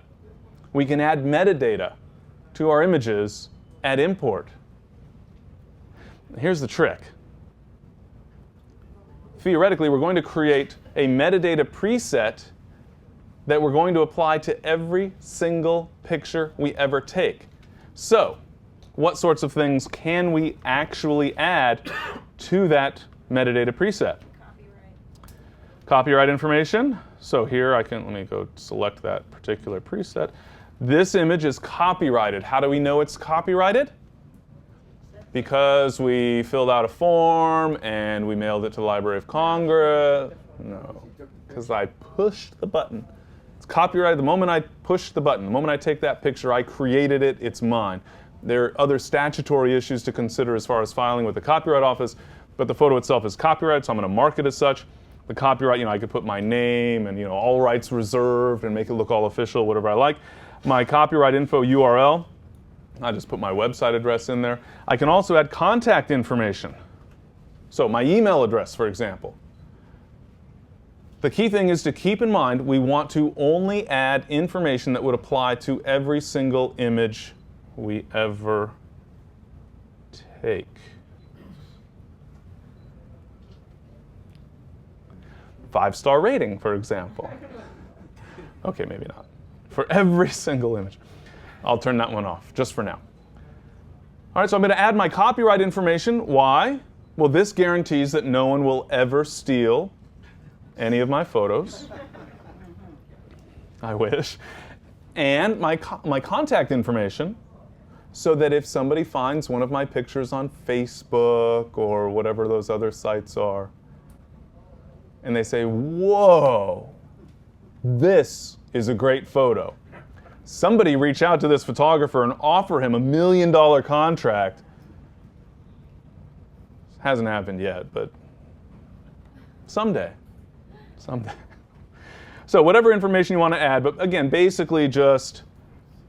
We can add metadata to our images at import. Here's the trick. Theoretically, we're going to create a metadata preset that we're going to apply to every single picture we ever take. So, what sorts of things can we actually add to that metadata preset? Copyright information. So here let me go select that particular preset. This image is copyrighted. How do we know it's copyrighted? Because we filled out a form and we mailed it to the Library of Congress. No, because I pushed the button. It's copyrighted the moment I push the button. The moment I take that picture, I created it, it's mine. There are other statutory issues to consider as far as filing with the Copyright Office, but the photo itself is copyrighted, so I'm going to mark it as such. The copyright, I could put my name and all rights reserved and make it look all official, whatever I like. My copyright info URL, I just put my website address in there. I can also add contact information. So my email address, for example. The key thing is to keep in mind we want to only add information that would apply to every single image we ever take. Five-star rating, for example. Okay, maybe not. For every single image. I'll turn that one off, just for now. All right, so I'm going to add my copyright information. Why? Well, this guarantees that no one will ever steal any of my photos. I wish. And my contact information, so that if somebody finds one of my pictures on Facebook or whatever those other sites are, and they say, whoa, this is a great photo. Somebody reach out to this photographer and offer him $1 million contract. Hasn't happened yet, but someday. So whatever information you want to add, but again, basically just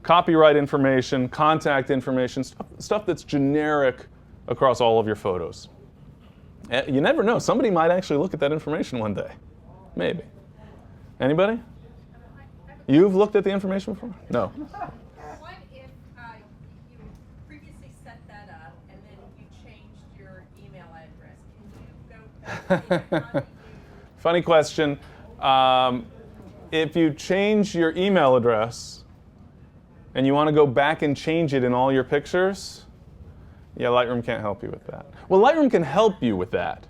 copyright information, contact information, stuff that's generic across all of your photos. You never know. Somebody might actually look at that information one day. Maybe. Anybody? You've looked at the information before? No. What if you previously set that up and then you changed your email address? Can you go back? Funny question. If you change your email address and you want to go back and change it in all your pictures, yeah, Lightroom can't help you with that. Well, Lightroom can help you with that.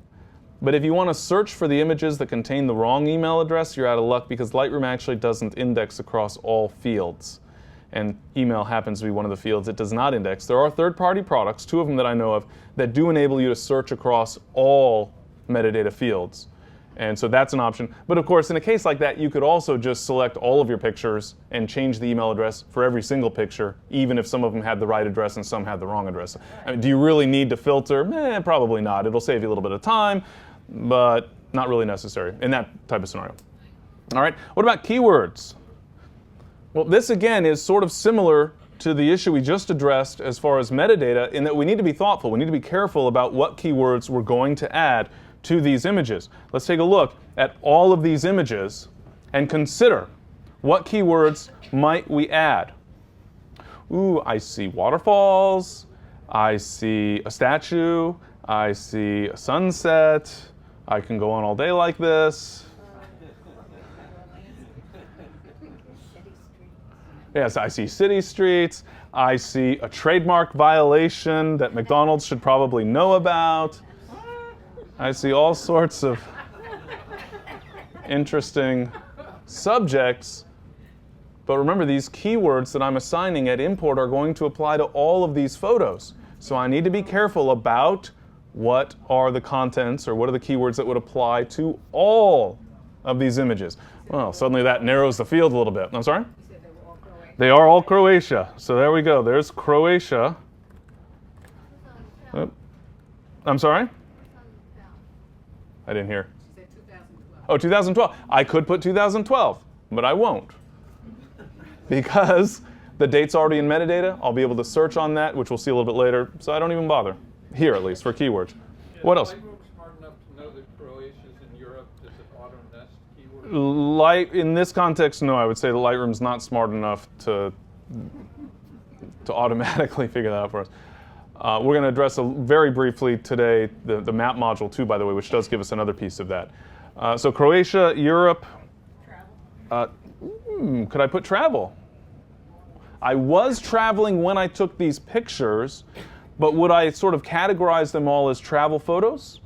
But if you want to search for the images that contain the wrong email address, you're out of luck because Lightroom actually doesn't index across all fields. And email happens to be one of the fields it does not index. There are third-party products, 2 of them that I know of, that do enable you to search across all metadata fields. And so that's an option. But of course, in a case like that, you could also just select all of your pictures and change the email address for every single picture, even if some of them had the right address and some had the wrong address. I mean, do you really need to filter? Probably not. It'll save you a little bit of time, but not really necessary in that type of scenario. All right, what about keywords? Well, this again is sort of similar to the issue we just addressed as far as metadata, in that we need to be thoughtful. We need to be careful about what keywords we're going to add to these images. Let's take a look at all of these images and consider what keywords might we add. Ooh, I see waterfalls, I see a statue, I see a sunset, I can go on all day like this. Yes, I see city streets, I see a trademark violation that McDonald's should probably know about. I see all sorts of interesting subjects. But remember, these keywords that I'm assigning at import are going to apply to all of these photos. So I need to be careful about what are the contents or what are the keywords that would apply to all of these images. Well, suddenly that narrows the field a little bit. I'm sorry? They are all Croatia. So there we go. There's Croatia. Oh, I'm sorry? I didn't hear. She said 2012. Oh, 2012. I could put 2012, but I won't. Because the date's already in metadata. I'll be able to search on that, which we'll see a little bit later. So I don't even bother. Here, at least, for keywords. What else? Is Lightroom smart enough to know that Croatia's in Europe? Does it auto-nest keywords? In this context, no. I would say that Lightroom's not smart enough to automatically figure that out for us. We're going to address very briefly today the map module too, by the way, which does give us another piece of that. So Croatia, Europe. Travel. Could I put travel? I was traveling when I took these pictures, but would I sort of categorize them all as travel photos?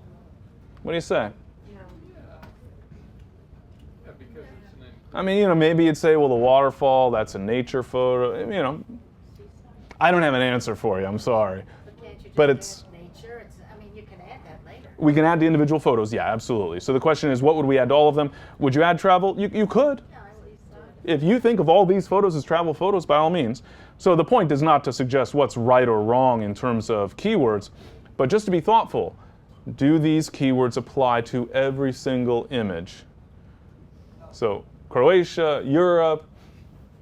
What do you say? Yeah, because it's an I mean, maybe you'd say, well, the waterfall, that's a nature photo. I don't have an answer for you. I'm sorry. But can't you just But add it's- nature? You can add that later. We can add the individual photos, yeah, absolutely. So the question is, what would we add to all of them? Would you add travel? You could. Yeah, I believe so. If you think of all these photos as travel photos, by all means. So the point is not to suggest what's right or wrong in terms of keywords, but just to be thoughtful. Do these keywords apply to every single image? So Croatia, Europe,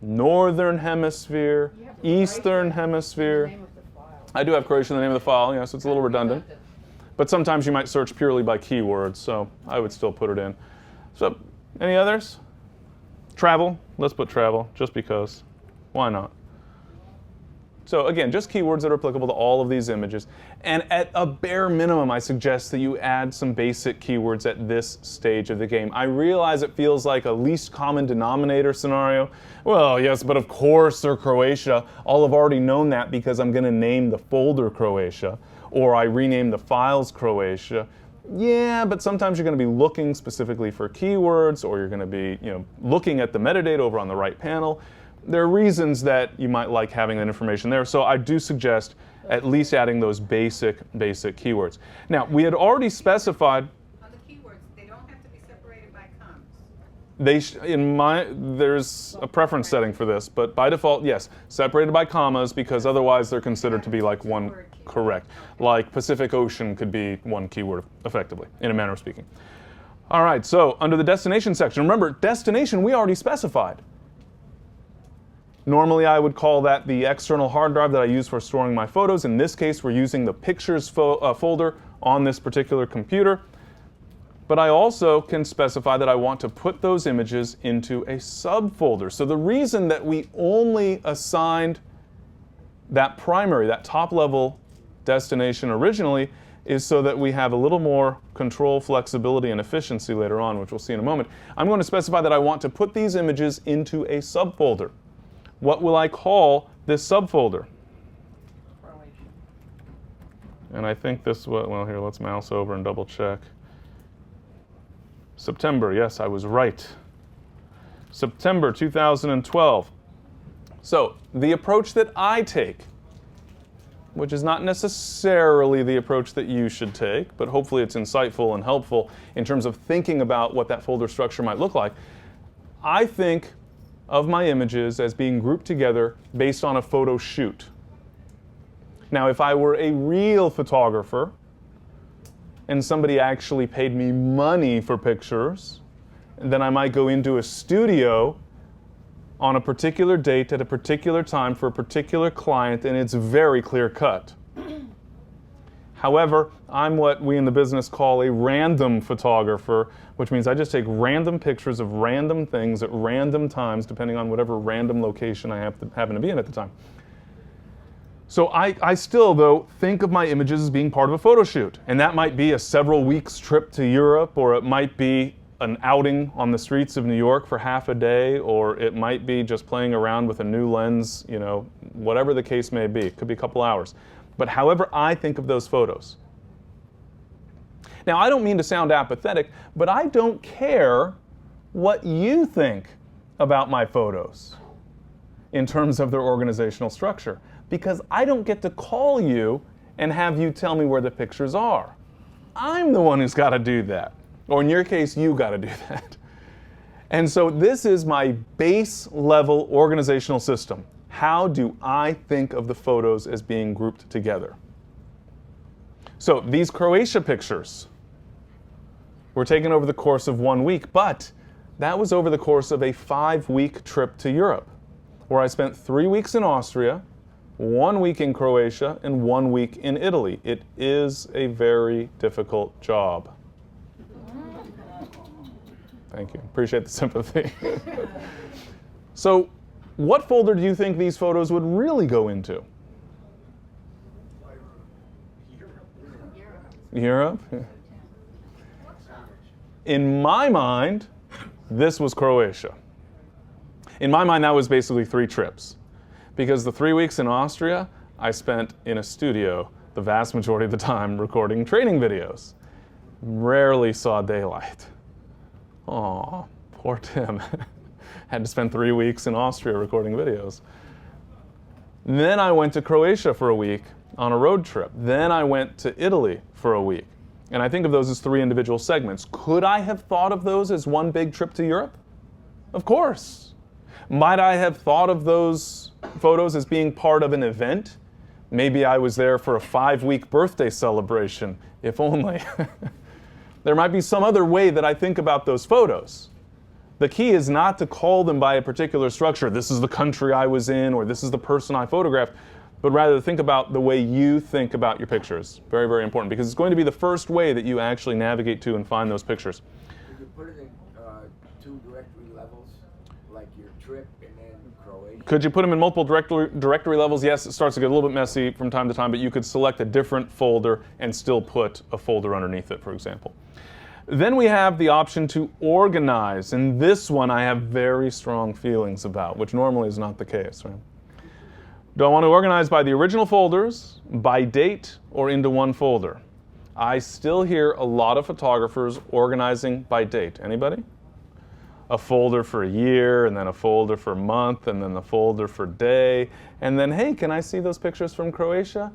Northern Hemisphere, Eastern Hemisphere. I do have Croatia in the name of the file, so it's a little redundant. But sometimes you might search purely by keywords, so I would still put it in. So, any others? Travel, let's put travel, just because. Why not? So again, just keywords that are applicable to all of these images. And at a bare minimum, I suggest that you add some basic keywords at this stage of the game. I realize it feels like a least common denominator scenario. Well, yes, but of course they're Croatia. I'll have already known that because I'm going to name the folder Croatia, or I rename the files Croatia. Yeah, but sometimes you're going to be looking specifically for keywords, or you're going to be, looking at the metadata over on the right panel. There are reasons that you might like having that information there, so I do suggest at least adding those basic keywords. Now, we had already specified. On the keywords, they don't have to be separated by commas. There's a preference setting for this, but by default, yes, separated by commas, because otherwise they're considered to be like one. Correct. Like Pacific Ocean could be one keyword effectively, in a manner of speaking. All right, so under the destination section, remember, destination we already specified. Normally I would call that the external hard drive that I use for storing my photos. In this case, we're using the pictures folder on this particular computer. But I also can specify that I want to put those images into a subfolder. So the reason that we only assigned that primary, that top level destination originally, is so that we have a little more control, flexibility, and efficiency later on, which we'll see in a moment. I'm going to specify that I want to put these images into a subfolder. What will I call this subfolder? And I think this, well, here, let's mouse over and double check. September, yes, I was right. September 2012. So the approach that I take, which is not necessarily the approach that you should take, but hopefully it's insightful and helpful in terms of thinking about what that folder structure might look like. I think of my images as being grouped together based on a photo shoot. Now, if I were a real photographer and somebody actually paid me money for pictures, then I might go into a studio on a particular date at a particular time for a particular client, and it's very clear cut. However, I'm what we in the business call a random photographer, which means I just take random pictures of random things at random times, depending on whatever random location I happen to be in at the time. So I still, though, think of my images as being part of a photo shoot. And that might be a several weeks trip to Europe, or it might be an outing on the streets of New York for half a day, or it might be just playing around with a new lens, you know, whatever the case may be. It could be a couple hours. But however I think of those photos. Now, I don't mean to sound apathetic, but I don't care what you think about my photos in terms of their organizational structure, because I don't get to call you and have you tell me where the pictures are. I'm the one who's got to do that. Or in your case, you got to do that. And so this is my base level organizational system. How do I think of the photos as being grouped together? So these Croatia pictures were taken over the course of 1 week, but that was over the course of a 5-week trip to Europe, where I spent 3 weeks in Austria, 1 week in Croatia, and 1 week in Italy. It is a very difficult job. Thank you. Appreciate the sympathy. So, what folder do you think these photos would really go into? Europe? In my mind, this was Croatia. In my mind, that was basically 3 trips. Because the 3 weeks in Austria, I spent in a studio the vast majority of the time recording training videos. Rarely saw daylight. Aw, poor Tim. Had to spend 3 weeks in Austria recording videos. Then I went to Croatia for a week on a road trip. Then I went to Italy for a week. And I think of those as 3 individual segments. Could I have thought of those as one big trip to Europe? Of course. Might I have thought of those photos as being part of an event? Maybe I was there for a 5-week birthday celebration, if only. There might be some other way that I think about those photos. The key is not to call them by a particular structure. This is the country I was in, or this is the person I photographed, but rather to think about the way you think about your pictures. Very, very important, because it's going to be the first way that you actually navigate to and find those pictures. You could put it in 2 directory levels, like your trip and then Croatia. Could you put them in multiple directory levels? Yes, it starts to get a little bit messy from time to time, but you could select a different folder and still put a folder underneath it, for example. Then we have the option to organize, and this one I have very strong feelings about, which normally is not the case, right? Do I want to organize by the original folders, by date, or into one folder? I still hear a lot of photographers organizing by date. Anybody? A folder for a year, and then a folder for a month, and then a folder for day, and then, hey, can I see those pictures from Croatia?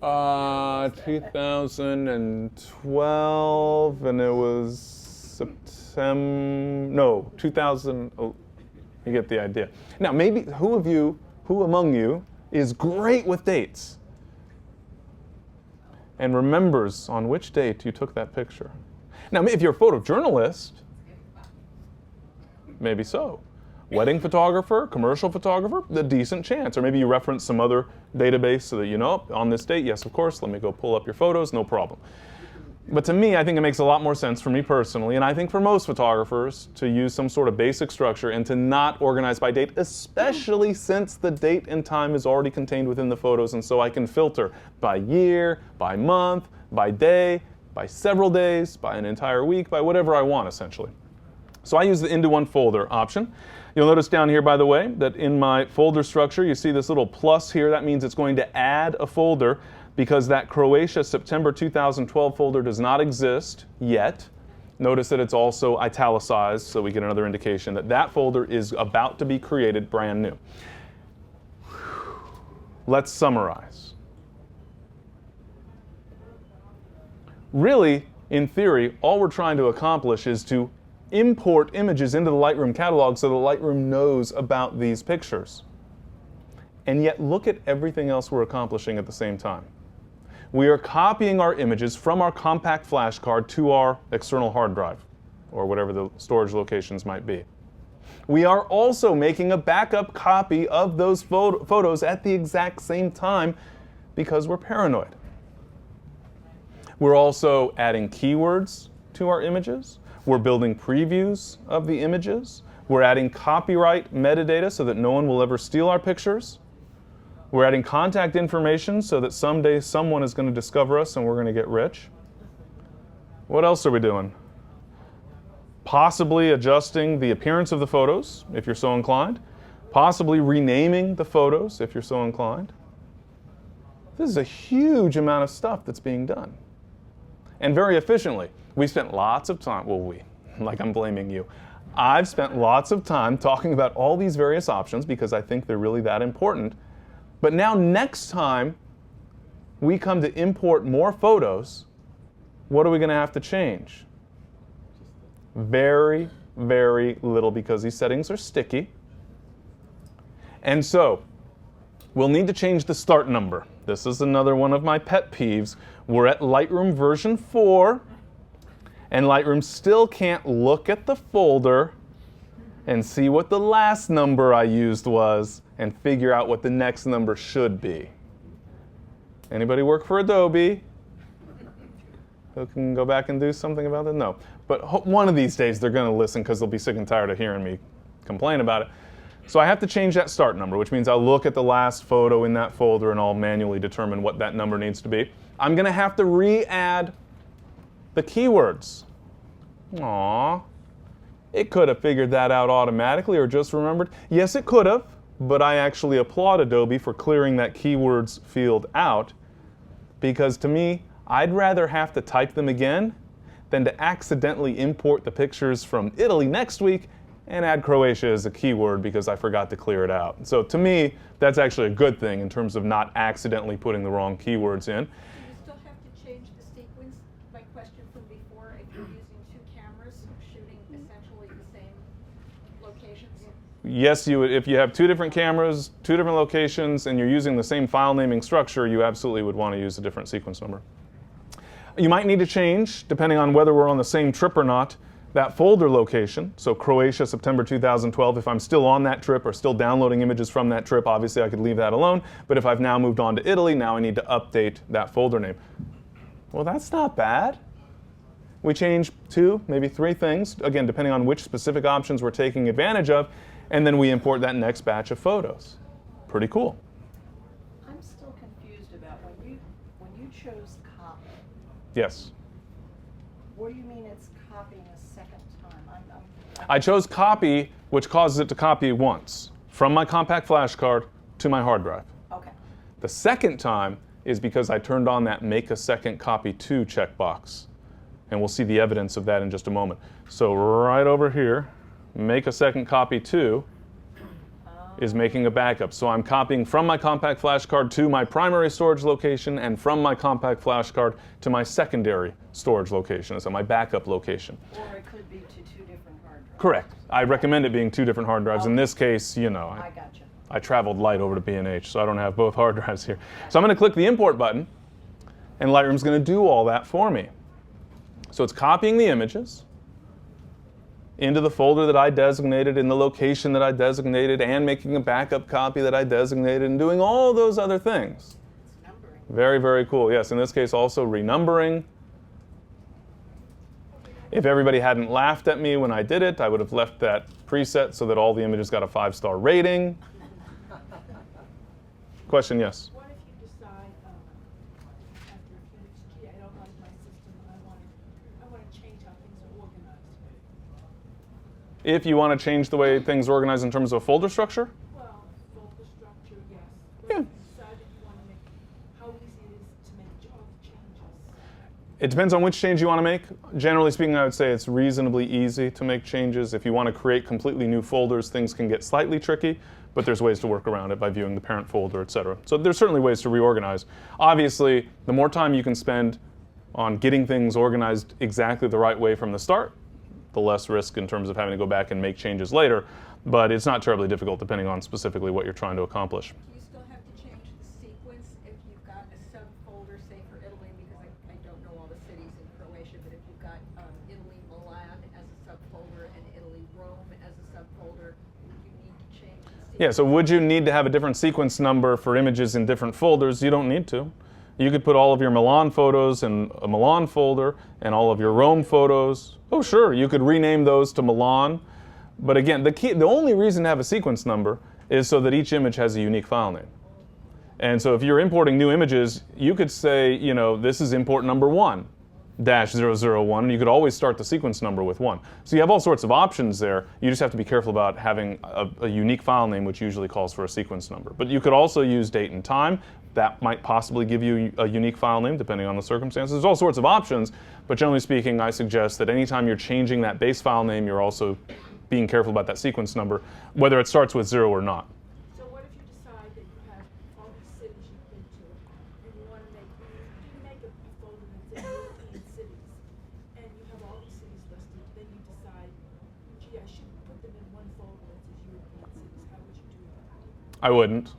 2012, and it was September, no, 2000, oh, you get the idea. Now, maybe, who among you is great with dates and remembers on which date you took that picture? Now, if you're a photojournalist, maybe so. Wedding photographer, commercial photographer, a decent chance. Or maybe you reference some other database so that you know, on this date, yes, of course, let me go pull up your photos, no problem. But to me, I think it makes a lot more sense for me personally, and I think for most photographers, to use some sort of basic structure and to not organize by date, especially since the date and time is already contained within the photos, and so I can filter by year, by month, by day, by several days, by an entire week, by whatever I want, essentially. So I use the into one folder option. You'll notice down here, by the way, that in my folder structure, you see this little plus here. That means it's going to add a folder because that Croatia September 2012 folder does not exist yet. Notice that it's also italicized, so we get another indication that that folder is about to be created brand new. Let's summarize. Really, in theory, all we're trying to accomplish is to import images into the Lightroom catalog so the Lightroom knows about these pictures. And yet look at everything else we're accomplishing at the same time. We are copying our images from our compact flash card to our external hard drive, or whatever the storage locations might be. We are also making a backup copy of those photos at the exact same time because we're paranoid. We're also adding keywords to our images. We're building previews of the images. We're adding copyright metadata so that no one will ever steal our pictures. We're adding contact information so that someday someone is going to discover us and we're going to get rich. What else are we doing? Possibly adjusting the appearance of the photos, if you're so inclined. Possibly renaming the photos, if you're so inclined. This is a huge amount of stuff that's being done. And very efficiently. We spent lots of time, like I'm blaming you. I've spent lots of time talking about all these various options because I think they're really that important. But now next time we come to import more photos, what are we going to have to change? Very, very little because these settings are sticky. And so we'll need to change the start number. This is another one of my pet peeves. We're at Lightroom version 4. And Lightroom still can't look at the folder and see what the last number I used was and figure out what the next number should be. Anybody work for Adobe? Who can go back and do something about it? No. But one of these days they're going to listen because they'll be sick and tired of hearing me complain about it. So I have to change that start number, which means I'll look at the last photo in that folder and I'll manually determine what that number needs to be. I'm going to have to re-add the keywords. Aww. It could have figured that out automatically or just remembered. Yes, it could have, but I actually applaud Adobe for clearing that keywords field out because to me, I'd rather have to type them again than to accidentally import the pictures from Italy next week and add Croatia as a keyword because I forgot to clear it out. So to me, that's actually a good thing in terms of not accidentally putting the wrong keywords in. Do you still have to change the sequence? My question from before, if you're using two cameras shooting essentially the same locations? Yes, you would. If you have two different cameras, two different locations, and you're using the same file naming structure, you absolutely would want to use a different sequence number. You might need to change, depending on whether we're on the same trip or not, that folder location. So Croatia, September 2012, if I'm still on that trip or still downloading images from that trip, obviously I could leave that alone. But if I've now moved on to Italy, now I need to update that folder name. Well, that's not bad. We change 2, maybe 3 things, again, depending on which specific options we're taking advantage of, and then we import that next batch of photos. Pretty cool. I'm still confused about when you chose copy. Yes. What do you mean it's copying a second time? I chose copy, which causes it to copy once, from my compact flash card to my hard drive. Okay. The second time is because I turned on that make a second copy to checkbox. And we'll see the evidence of that in just a moment. So right over here, make a second copy to is making a backup. So I'm copying from my compact flash card to my primary storage location and from my compact flash card to my secondary storage location, so my backup location. Or it could be to 2 different hard drives. Correct. I recommend it being 2 different hard drives. In this case, you know, I gotcha. I traveled light over to B&H, so I don't have both hard drives here. So I'm going to click the import button, and Lightroom's going to do all that for me. So it's copying the images, into the folder that I designated, in the location that I designated, and making a backup copy that I designated, and doing all those other things. It's numbering. Very, very cool. Yes, in this case also renumbering. If everybody hadn't laughed at me when I did it, I would have left that preset so that all the images got a 5-star rating. Question, yes? What if you decide after a few weeks, gee, I don't like my system, I want to change how things are organized? If you want to change the way things are organized in terms of folder structure? Well, folder structure, yes. Yeah. But if you decide that you want to make, how easy it is to make all the changes? It depends on which change you want to make. Generally speaking, I would say it's reasonably easy to make changes. If you want to create completely new folders, things can get slightly tricky, but there's ways to work around it by viewing the parent folder, etc. So there's certainly ways to reorganize. Obviously, the more time you can spend on getting things organized exactly the right way from the start, the less risk in terms of having to go back and make changes later. But it's not terribly difficult depending on specifically what you're trying to accomplish. Do you still have to change the sequence if you've got a subfolder, say for Italy, because I don't know all the cities in Croatia, but if you've got Italy Milan as a subfolder and Italy Rome as a subfolder, would you need to change the sequence? Yeah, so would you need to have a different sequence number for images in different folders? You don't need to. You could put all of your Milan photos in a Milan folder and all of your Rome photos. Oh, sure, you could rename those to Milan. But again, the only reason to have a sequence number is so that each image has a unique file name. And so if you're importing new images, you could say, you know, this is import number 1-001, and you could always start the sequence number with 1. So you have all sorts of options there. You just have to be careful about having a unique file name, which usually calls for a sequence number. But you could also use date and time. That might possibly give you a unique file name, depending on the circumstances. There's all sorts of options, but generally speaking, I suggest that anytime you're changing that base file name, you're also being careful about that sequence number, whether it starts with 0 or not. So what if you decide that you have all these cities you've been to, and you want to make, you make a folder that's in European cities, and you have all these cities listed, then you decide, gee, I should put them in one folder that says European cities. How would you do that? I wouldn't.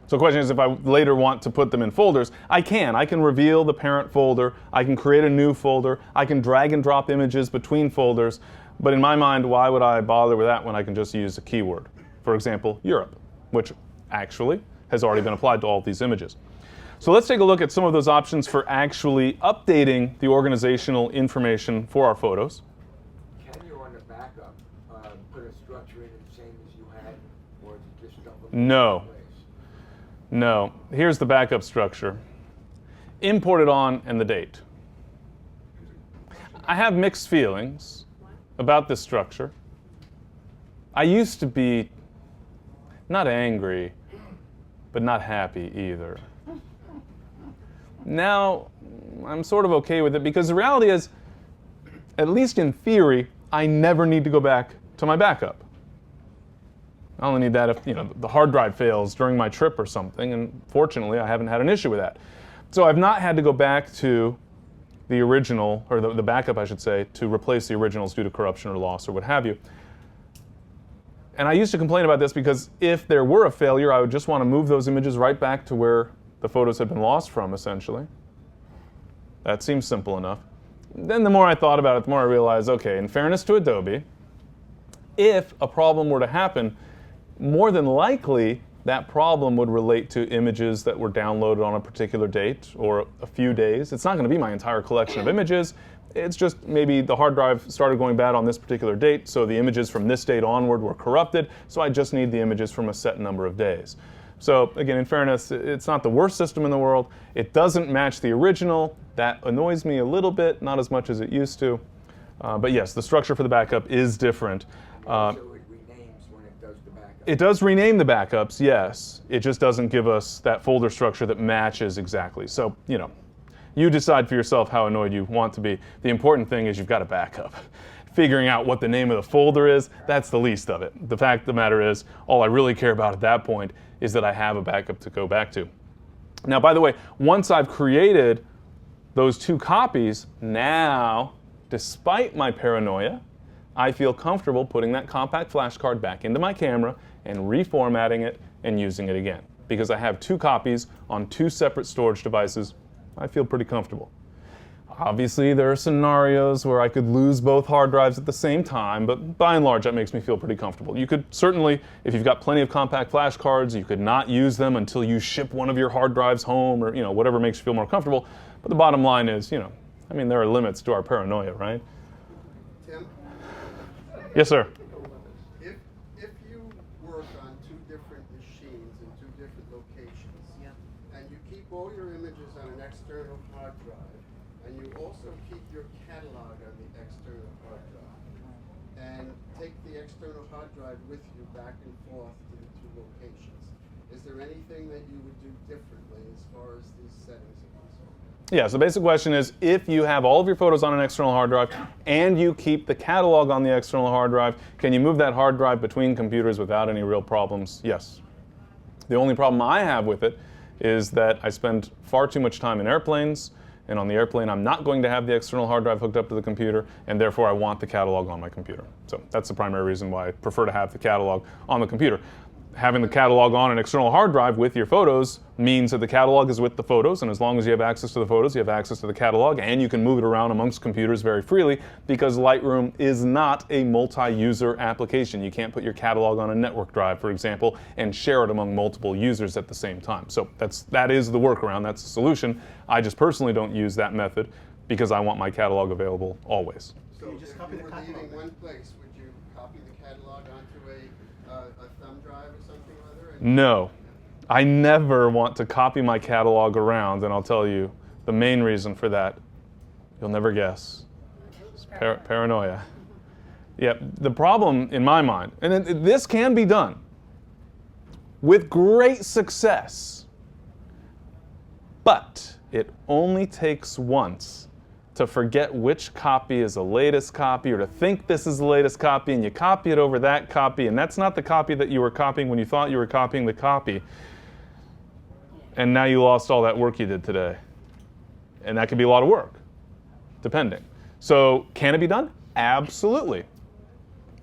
So the question is, if I later want to put them in folders, I can. I can reveal the parent folder. I can create a new folder. I can drag and drop images between folders. But in my mind, why would I bother with that when I can just use a keyword? For example, Europe, which actually has already been applied to all of these images. So let's take a look at some of those options for actually updating the organizational information for our photos. Can you, on the backup, put a structure in the same as you had, or is it just dump them No. in place? No. Here's the backup structure. Imported on and the date. I have mixed feelings about this structure. I used to be not angry, but not happy either. Now, I'm sort of okay with it because the reality is, at least in theory, I never need to go back to my backup. I only need that if, you know, the hard drive fails during my trip or something, and fortunately I haven't had an issue with that. So I've not had to go back to the original, or the backup I should say, to replace the originals due to corruption or loss or what have you. And I used to complain about this because if there were a failure, I would just want to move those images right back to where the photos had been lost from, essentially. That seems simple enough. Then the more I thought about it, the more I realized, okay, in fairness to Adobe, if a problem were to happen, more than likely that problem would relate to images that were downloaded on a particular date or a few days. It's not going to be my entire collection of images. It's just maybe the hard drive started going bad on this particular date, so the images from this date onward were corrupted, so I just need the images from a set number of days. So again, in fairness, it's not the worst system in the world. It doesn't match the original. That annoys me a little bit, not as much as it used to. But yes, the structure for the backup is different. So it renames when it does the backup. It does rename the backups, yes. It just doesn't give us that folder structure that matches exactly. So, you know, you decide for yourself how annoyed you want to be. The important thing is you've got a backup. Figuring out what the name of the folder is, that's the least of it. The fact of the matter is, all I really care about at that point is that I have a backup to go back to. Now, by the way, once I've created those two copies, now, despite my paranoia, I feel comfortable putting that compact flash card back into my camera and reformatting it and using it again. Because I have two copies on two separate storage devices, I feel pretty comfortable. Obviously, there are scenarios where I could lose both hard drives at the same time, but by and large, that makes me feel pretty comfortable. You could certainly, if you've got plenty of compact flash cards, you could not use them until you ship one of your hard drives home, or whatever makes you feel more comfortable. But the bottom line is, there are limits to our paranoia, right? Tim? Yes, sir. If you work on two different machines in two different locations, and you keep all your images on an external hard drive, and you also keep your catalog on the external hard drive, and take the external hard drive with you back and forth to the two locations, is there anything that you would do differently as far as these settings are concerned? Yeah, so the basic question is, if you have all of your photos on an external hard drive and you keep the catalog on the external hard drive, can you move that hard drive between computers without any real problems? Yes. The only problem I have with it is that I spend far too much time in airplanes, and on the airplane I'm not going to have the external hard drive hooked up to the computer, and therefore I want the catalog on my computer. So that's the primary reason why I prefer to have the catalog on the computer. Having the catalog on an external hard drive with your photos means that the catalog is with the photos, and as long as you have access to the photos, you have access to the catalog, and you can move it around amongst computers very freely, because Lightroom is not a multi-user application. You can't put your catalog on a network drive, for example, and share it among multiple users at the same time. So that is the workaround, that's the solution. I just personally don't use that method because I want my catalog available always. So if you were leaving one place, would you copy the catalog onto a thumb drive or something or other? No. I never want to copy my catalog around, and I'll tell you the main reason for that. You'll never guess. It's paranoia. Yeah, the problem in my mind, and this can be done with great success, but it only takes once to forget which copy is the latest copy, or to think this is the latest copy, and you copy it over that copy, and that's not the copy that you were copying when you thought you were copying the copy. And now you lost all that work you did today. And that could be a lot of work, depending. So can it be done? Absolutely.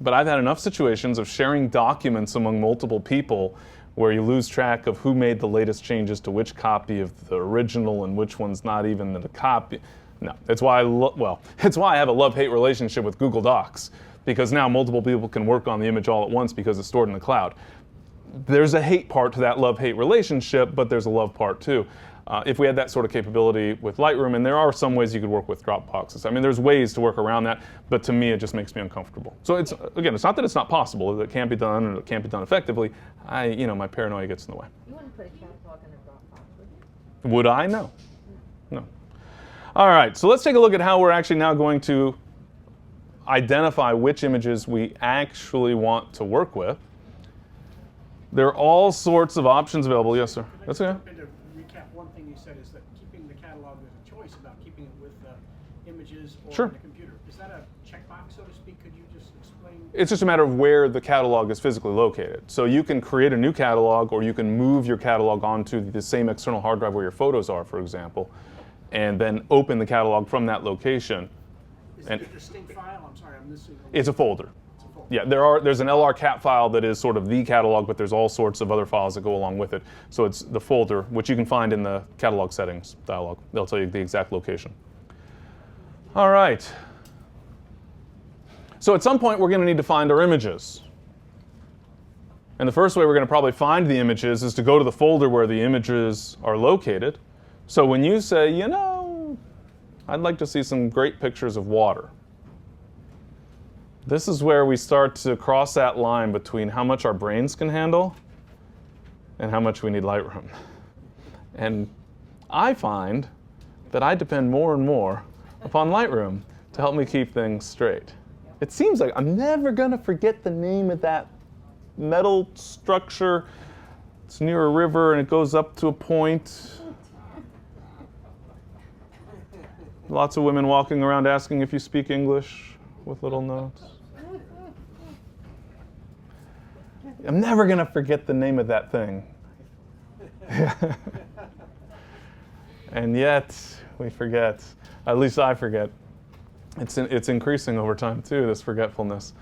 But I've had enough situations of sharing documents among multiple people where you lose track of who made the latest changes to which copy of the original and which one's not even the copy. No, it's why it's why I have a love-hate relationship with Google Docs, because now multiple people can work on the image all at once because it's stored in the cloud. There's a hate part to that love-hate relationship, but there's a love part too. If we had that sort of capability with Lightroom, and there are some ways you could work with Dropboxes. I mean, there's ways to work around that, but to me, it just makes me uncomfortable. So it's not that it's not possible, that it can't be done, and it can't be done effectively. My paranoia gets in the way. You wouldn't put a catalog in a Dropbox, would you? Would I? No. No. All right, so let's take a look at how we're actually now going to identify which images we actually want to work with. There are all sorts of options available. Yes, sir. That's okay. To recap, one thing you said is that keeping the catalog, there's a choice about keeping it with images or Sure. on the computer. Is that a checkbox, so to speak? Could you just explain? It's just a matter of where the catalog is physically located. So you can create a new catalog, or you can move your catalog onto the same external hard drive where your photos are, for example, and then open the catalog from that location. Is it a distinct file? I'm sorry, I'm missing. It's a folder. It's a folder. Yeah, there's an LR-cat file that is sort of the catalog, but there's all sorts of other files that go along with it. So it's the folder, which you can find in the catalog settings dialog. They'll tell you the exact location. All right. So at some point, we're going to need to find our images. And the first way we're going to probably find the images is to go to the folder where the images are located. So when you say, I'd like to see some great pictures of water, this is where we start to cross that line between how much our brains can handle and how much we need Lightroom. And I find that I depend more and more upon Lightroom to help me keep things straight. It seems like I'm never going to forget the name of that metal structure. It's near a river and it goes up to a point. Lots of women walking around asking if you speak English with little notes. I'm never going to forget the name of that thing. And yet, we forget. At least I forget. It's increasing over time, too, this forgetfulness.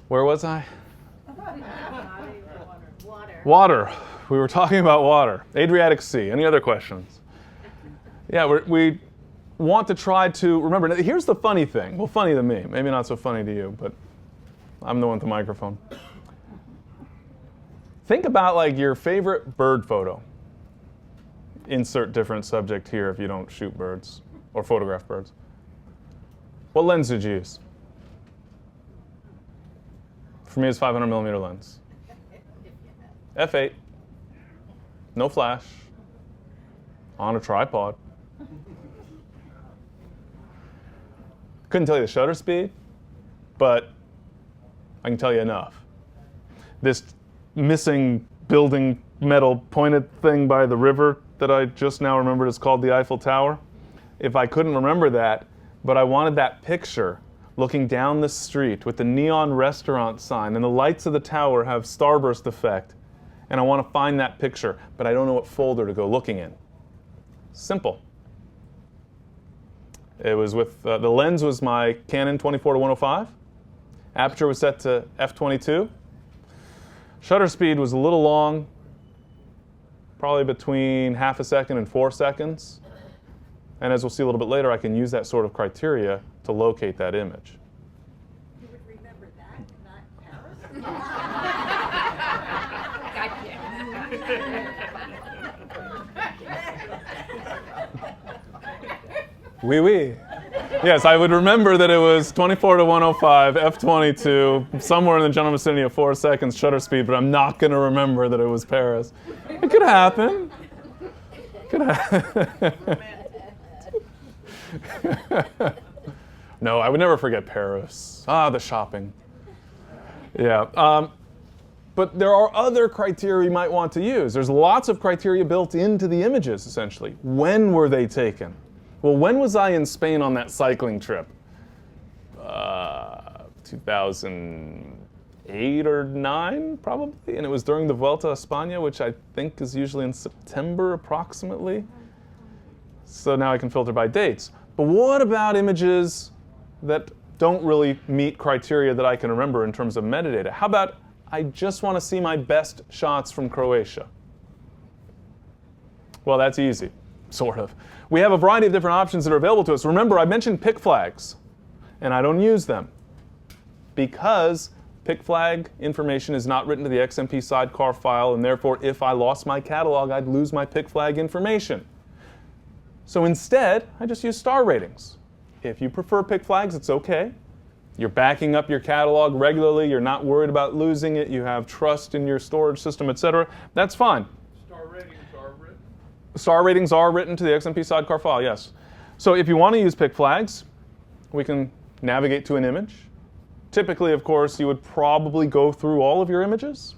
Where was I? Water. Water. We were talking about water. Adriatic Sea. Any other questions? Yeah, want to try to remember. Now, here's the funny thing. Well, funny to me. Maybe not so funny to you, but I'm the one with the microphone. Think about like your favorite bird photo. Insert different subject here if you don't shoot birds or photograph birds. What lens did you use? For me, it's 500mm lens. F8. No flash. On a tripod. Couldn't tell you the shutter speed, but I can tell you enough. This missing building metal pointed thing by the river that I just now remembered is called the Eiffel Tower. If I couldn't remember that, but I wanted that picture looking down the street with the neon restaurant sign and the lights of the tower have starburst effect, and I want to find that picture, but I don't know what folder to go looking in. Simple. It was with, the lens was my Canon 24-105. Aperture was set to f/22. Shutter speed was a little long, probably between half a second and 4 seconds. And as we'll see a little bit later, I can use that sort of criteria to locate that image. You would remember that, not Paris? Oui, oui. Yes, I would remember that it was 24-105, f/22, somewhere in the general vicinity of 4 seconds shutter speed, but I'm not going to remember that it was Paris. It could happen. Could happen. No, I would never forget Paris. Ah, the shopping. Yeah. But there are other criteria you might want to use. There's lots of criteria built into the images, essentially. When were they taken? Well, when was I in Spain on that cycling trip? 2008 or 9, probably. And it was during the Vuelta a España, which I think is usually in September, approximately. So now I can filter by dates. But what about images that don't really meet criteria that I can remember in terms of metadata? How about I just want to see my best shots from Croatia? Well, that's easy, sort of. We have a variety of different options that are available to us. Remember, I mentioned pick flags, and I don't use them because pick flag information is not written to the XMP sidecar file, and therefore, if I lost my catalog, I'd lose my pick flag information. So instead, I just use star ratings. If you prefer pick flags, it's okay. You're backing up your catalog regularly, you're not worried about losing it, you have trust in your storage system, etc. That's fine. Star ratings are written? Star ratings are written to the XMP sidecar file, yes. So if you want to use pick flags, we can navigate to an image. Typically, of course, you would probably go through all of your images,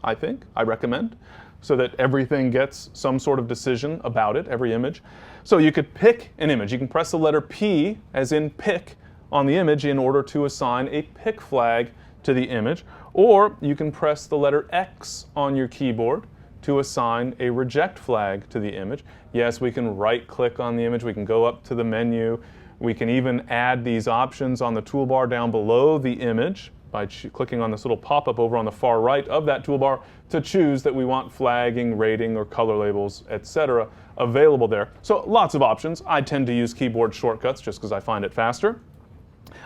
I think, I recommend, so that everything gets some sort of decision about it, every image. So you could pick an image. You can press the letter P, as in pick, on the image in order to assign a pick flag to the image. Or you can press the letter X on your keyboard to assign a reject flag to the image. Yes, we can right-click on the image. We can go up to the menu. We can even add these options on the toolbar down below the image by clicking on this little pop-up over on the far right of that toolbar to choose that we want flagging, rating, or color labels, etc. available there. So lots of options. I tend to use keyboard shortcuts just because I find it faster.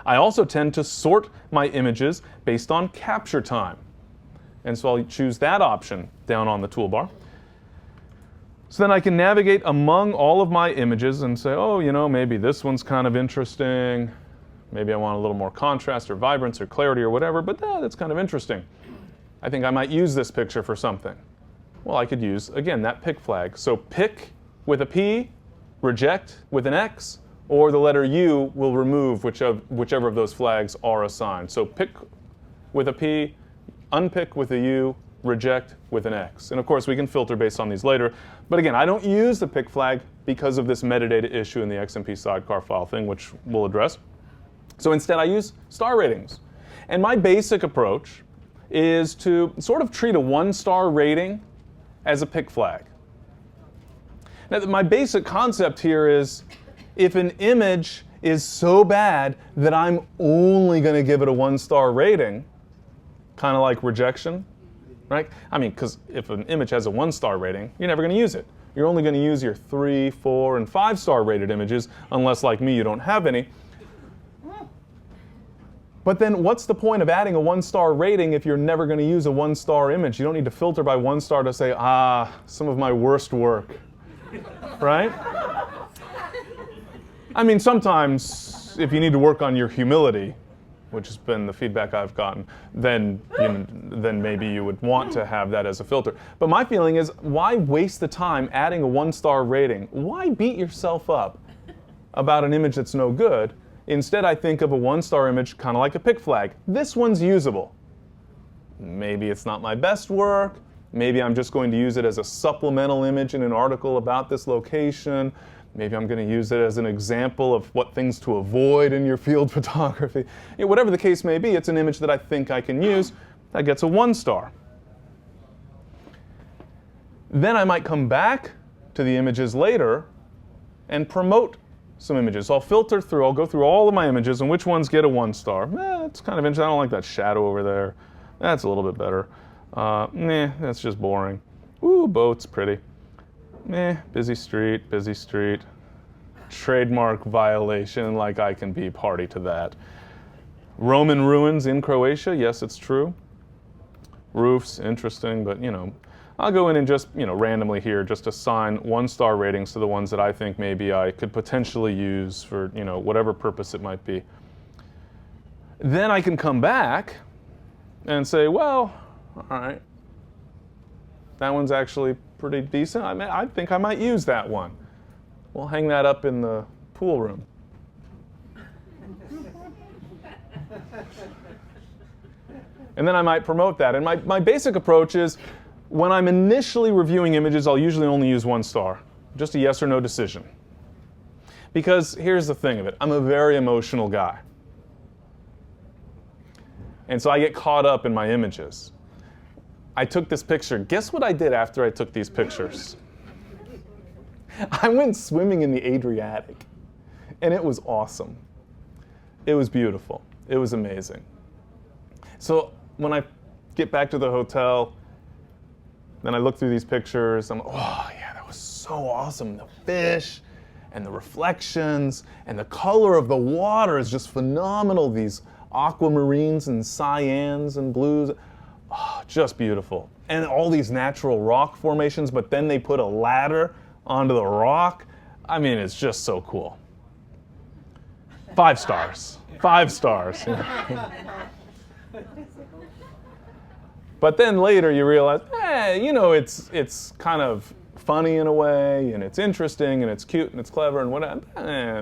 I also tend to sort my images based on capture time. And so I'll choose that option down on the toolbar. So then I can navigate among all of my images and say, oh, you know, maybe this one's kind of interesting. Maybe I want a little more contrast or vibrance or clarity or whatever, but that's kind of interesting. I think I might use this picture for something. Well, I could use, again, that pick flag. So pick with a P, reject with an X, or the letter U will remove whichever of those flags are assigned. So pick with a P, unpick with a U, reject with an X. And of course, we can filter based on these later. But again, I don't use the pick flag because of this metadata issue in the XMP sidecar file thing, which we'll address. So instead, I use star ratings. And my basic approach is to sort of treat a 1-star rating as a pick flag. Now, my basic concept here is if an image is so bad that I'm only going to give it a 1-star rating, kind of like rejection, right? I mean, because if an image has a 1-star rating, you're never going to use it. You're only going to use your 3, 4, and 5-star rated images, unless, like me, you don't have any. But then what's the point of adding a 1-star rating if you're never going to use a 1-star image? You don't need to filter by 1 star to say, some of my worst work, right? I mean, sometimes if you need to work on your humility, which has been the feedback I've gotten, then maybe you would want to have that as a filter. But my feeling is, why waste the time adding a 1-star rating? Why beat yourself up about an image that's no good? Instead, I think of a 1-star image kind of like a pick flag. This one's usable. Maybe it's not my best work. Maybe I'm just going to use it as a supplemental image in an article about this location. Maybe I'm going to use it as an example of what things to avoid in your field photography. Whatever the case may be, it's an image that I think I can use. That gets a 1-star. Then I might come back to the images later and promote some images. So I'll filter through, I'll go through all of my images and which ones get a 1-star. It's kind of interesting. I don't like that shadow over there. That's a little bit better. That's just boring. Ooh, boat's pretty. Busy street. Trademark violation, like I can be party to that. Roman ruins in Croatia, yes, it's true. Roofs, interesting, but I'll go in and just, randomly here, just assign 1-star ratings to the ones that I think maybe I could potentially use for, whatever purpose it might be. Then I can come back and say, well, all right, that one's actually pretty decent. I think I might use that one. We'll hang that up in the pool room. And then I might promote that. And my basic approach is, when I'm initially reviewing images, I'll usually only use 1 star. Just a yes or no decision. Because here's the thing of it. I'm a very emotional guy. And so I get caught up in my images. I took this picture. Guess what I did after I took these pictures? I went swimming in the Adriatic. And it was awesome. It was beautiful. It was amazing. So when I get back to the hotel, then I look through these pictures. I'm, oh yeah, that was so awesome. The fish and the reflections and the color of the water is just phenomenal. These aquamarines and cyans and blues. Oh, just beautiful. And all these natural rock formations, but then they put a ladder onto the rock. I mean, it's just so cool. 5 stars. 5 stars. But then later you realize, it's kind of funny in a way, and it's interesting, and it's cute, and it's clever, and whatever.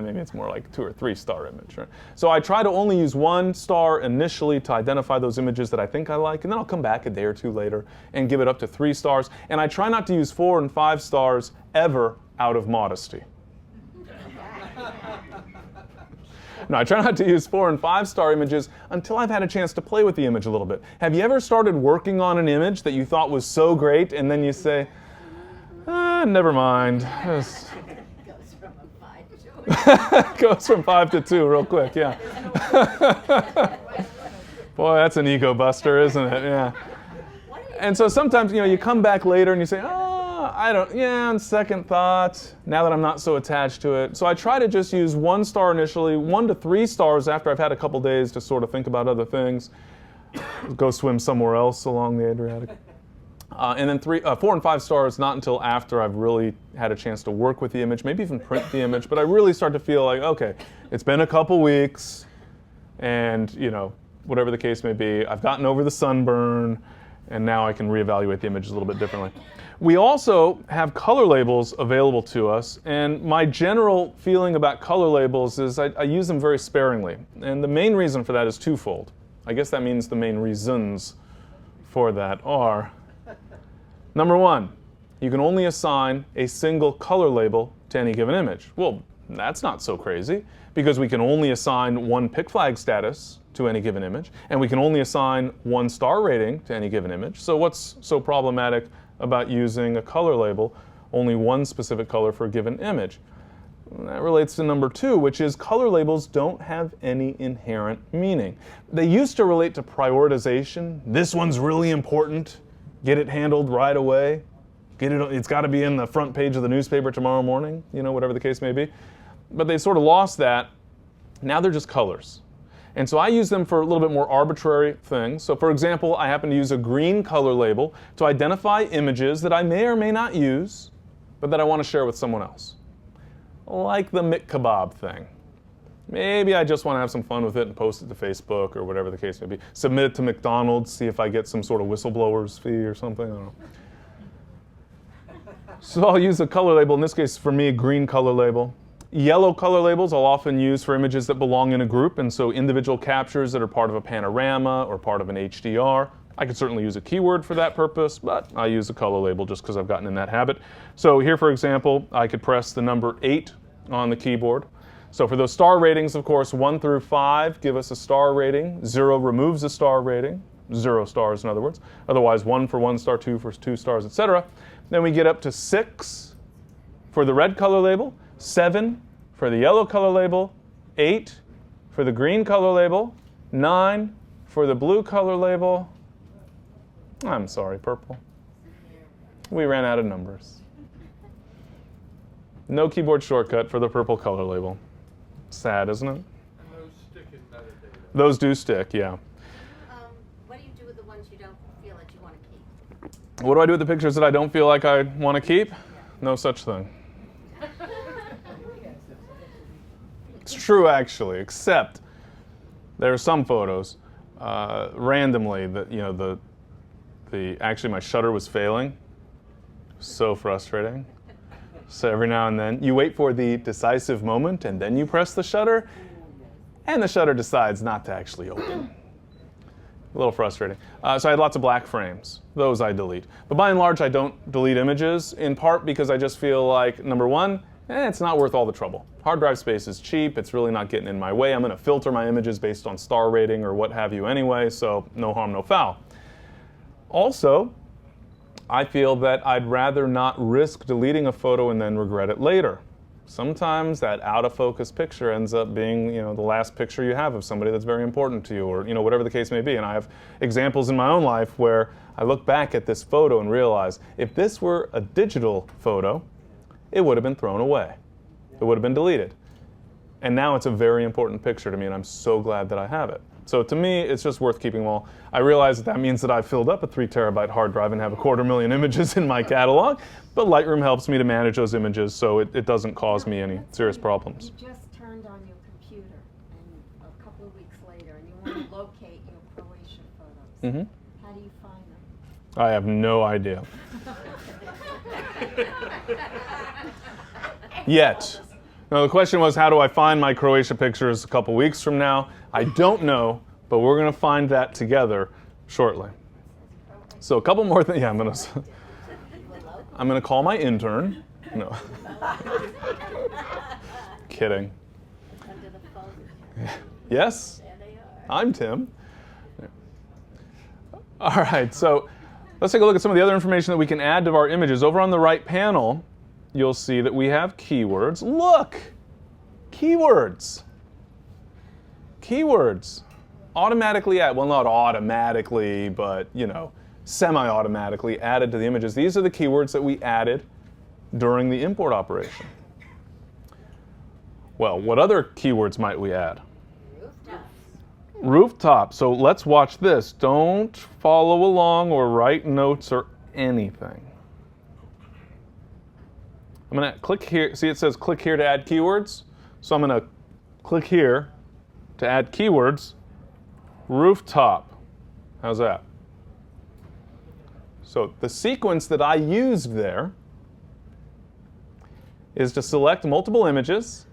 Maybe it's more like 2 or 3 star image. Right? So I try to only use 1 star initially to identify those images that I think I like, and then I'll come back a day or 2 later and give it up to 3 stars. And I try not to use 4 and 5 stars ever out of modesty. No, I try not to use 4 and 5 star images until I've had a chance to play with the image a little bit. Have you ever started working on an image that you thought was so great, and then you say, never mind. Goes from a 5 to Goes from 5 to 2 real quick, yeah. Boy, that's an ego buster, isn't it? Yeah. And so sometimes, you come back later and you say, on second thought, now that I'm not so attached to it. So I try to just use 1 star initially, 1 to 3 stars after I've had a couple days to sort of think about other things. Go swim somewhere else along the Adriatic. And then 4 and 5 stars not until after I've really had a chance to work with the image, maybe even print the image, but I really start to feel like, okay, it's been a couple weeks, and whatever the case may be, I've gotten over the sunburn, and now I can reevaluate the image a little bit differently. We also have color labels available to us, and my general feeling about color labels is I use them very sparingly. And the main reason for that is twofold. I guess that means the main reasons for that are, number 1, you can only assign a single color label to any given image. Well, that's not so crazy, because we can only assign 1 pick flag status to any given image, and we can only assign 1 star rating to any given image. So what's so problematic about using a color label, only 1 specific color for a given image? And that relates to number 2, which is color labels don't have any inherent meaning. They used to relate to prioritization. This one's really important. Get it handled right away. It's got to be in the front page of the newspaper tomorrow morning, whatever the case may be. But they sort of lost that. Now they're just colors. And so I use them for a little bit more arbitrary things. So for example, I happen to use a green color label to identify images that I may or may not use, but that I want to share with someone else. Like the Mick Kebab thing. Maybe I just want to have some fun with it and post it to Facebook or whatever the case may be. Submit it to McDonald's, see if I get some sort of whistleblower's fee or something, I don't know. So I'll use a color label, in this case for me, a green color label. Yellow color labels I'll often use for images that belong in a group, and so individual captures that are part of a panorama or part of an HDR. I could certainly use a keyword for that purpose, but I use a color label just because I've gotten in that habit. So here, for example, I could press the number 8 on the keyboard. So for those star ratings, of course, 1 through 5 give us a star rating. 0 removes a star rating. 0 stars, in other words. Otherwise, 1 for 1 star, 2 for 2 stars, etc. Then we get up to 6 for the red color label, 7 for the yellow color label, 8 for the green color label, 9 for the blue color label. I'm sorry, purple. We ran out of numbers. No keyboard shortcut for the purple color label. Sad, isn't it? And those stick in metadata. Those do stick, yeah. What do you do with the ones you don't feel that you want to keep? What do I do with the pictures that I don't feel like I want to keep? No such thing. It's true, actually, except there are some photos randomly that actually my shutter was failing. So frustrating. So every now and then you wait for the decisive moment and then you press the shutter and the shutter decides not to actually open. A little frustrating. So I had lots of black frames. Those I delete. But by and large I don't delete images, in part because I just feel like, number one, it's not worth all the trouble. Hard drive space is cheap, it's really not getting in my way. I'm going to filter my images based on star rating or what have you anyway, so no harm, no foul. Also, I feel that I'd rather not risk deleting a photo and then regret it later. Sometimes that out-of-focus picture ends up being, the last picture you have of somebody that's very important to you, or whatever the case may be. And I have examples in my own life where I look back at this photo and realize, if this were a digital photo, it would have been thrown away. It would have been deleted. And now it's a very important picture to me, and I'm so glad that I have it. So to me, it's just worth keeping them all. I realize that means that I've filled up a 3 terabyte hard drive and have 250,000 images in my catalog, but Lightroom helps me to manage those images so it doesn't cause me any serious problems. You just turned on your computer and a couple of weeks later and you want to locate your Croatia photos. Mm-hmm. How do you find them? I have no idea. Yet. Now the question was, how do I find my Croatia pictures a couple weeks from now? I don't know, but we're going to find that together shortly. So a couple more things. Yeah, I'm going to call my intern. No. Kidding. Under the phone. Yes? There they are. I'm Tim. All right, so let's take a look at some of the other information that we can add to our images. Over on the right panel, you'll see that we have keywords. Look! Keywords. Keywords. Automatically add, well, not automatically, but, semi-automatically added to the images. These are the keywords that we added during the import operation. Well, what other keywords might we add? Rooftop. So let's watch this. Don't follow along or write notes or anything. I'm going to click here. See, it says click here to add keywords. So I'm going to click here to add keywords. Rooftop. How's that? So the sequence that I used there is to select multiple images,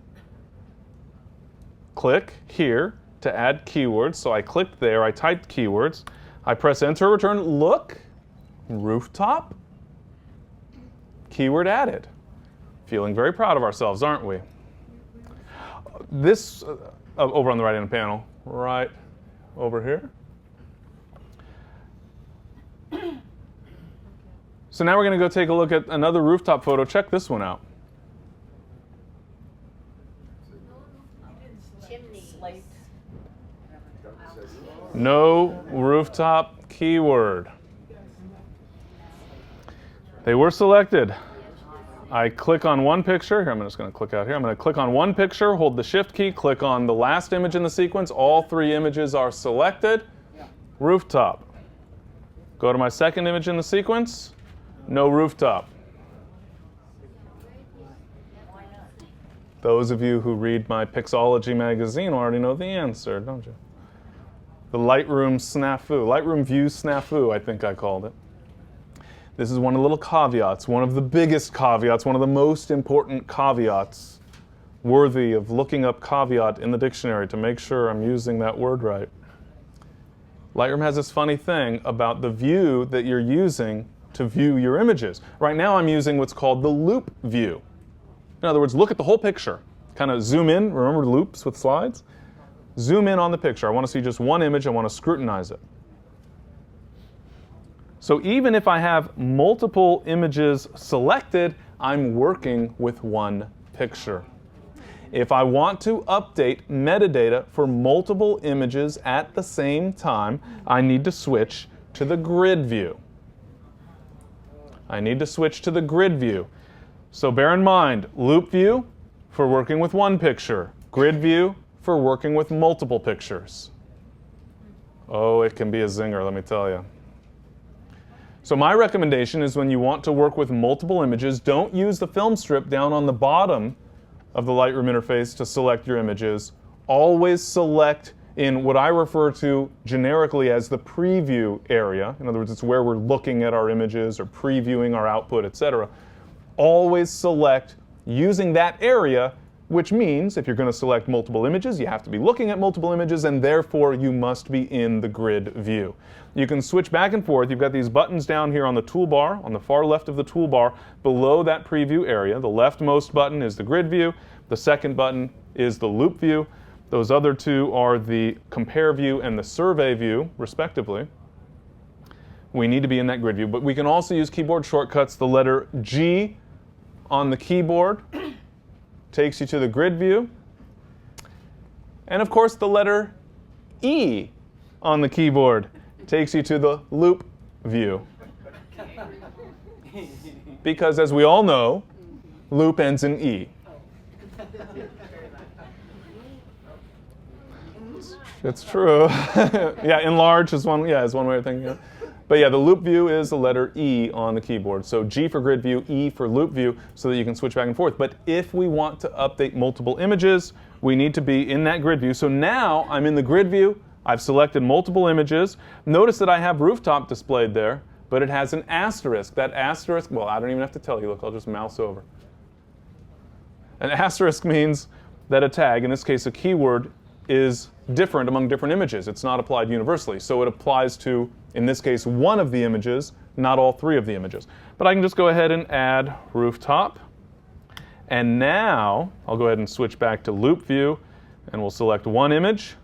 click here to add keywords. So I clicked there, I typed keywords, I press enter, return, look, rooftop, keyword added. Feeling very proud of ourselves, aren't we? This, over on the right-hand panel, right over here. So now we're going to go take a look at another rooftop photo. Check this one out. Chimneys. No rooftop keyword. They were selected. I click on one picture. Here, I'm just going to click out here. I'm going to click on one picture, hold the Shift key, click on the last image in the sequence. All 3 images are selected. Rooftop. Go to my second image in the sequence. No rooftop. Those of you who read my Pixology magazine already know the answer, don't you? The Lightroom snafu. Lightroom view snafu, I think I called it. This is one of the little caveats, one of the biggest caveats, one of the most important caveats worthy of looking up caveat in the dictionary to make sure I'm using that word right. Lightroom has this funny thing about the view that you're using to view your images. Right now I'm using what's called the loop view. In other words, look at the whole picture. Kind of zoom in, remember loops with slides? Zoom in on the picture. I want to see just one image, I want to scrutinize it. So even if I have multiple images selected, I'm working with one picture. If I want to update metadata for multiple images at the same time, I need to switch to the grid view. I need to switch to the grid view. So bear in mind, loop view for working with one picture, grid view for working with multiple pictures. Oh, it can be a zinger, let me tell you. So my recommendation is when you want to work with multiple images, don't use the film strip down on the bottom of the Lightroom interface to select your images. Always select in what I refer to generically as the preview area. In other words, it's where we're looking at our images or previewing our output, etc. Always select using that area, which means if you're going to select multiple images, you have to be looking at multiple images, and therefore you must be in the grid view. You can switch back and forth. You've got these buttons down here on the toolbar, on the far left of the toolbar, below that preview area. The leftmost button is the grid view. The second button is the loop view. Those other two are the compare view and the survey view, respectively. We need to be in that grid view, but we can also use keyboard shortcuts. The letter G on the keyboard takes you to the grid view. And of course, the letter E on the keyboard takes you to the loop view. Because as we all know, loop ends in E. It's true. Yeah, enlarge is one way of thinking of it. But yeah, the loop view is the letter E on the keyboard. So G for grid view, E for loop view, so that you can switch back and forth. But if we want to update multiple images, we need to be in that grid view. So now I'm in the grid view. I've selected multiple images. Notice that I have rooftop displayed there, but it has an asterisk. That asterisk, well, I don't even have to tell you. Look, I'll just mouse over. An asterisk means that a tag, in this case a keyword, is different among different images. It's not applied universally. So it applies to, in this case, one of the images, not all 3 of the images. But I can just go ahead and add rooftop. And now I'll go ahead and switch back to loop view, and we'll select one image,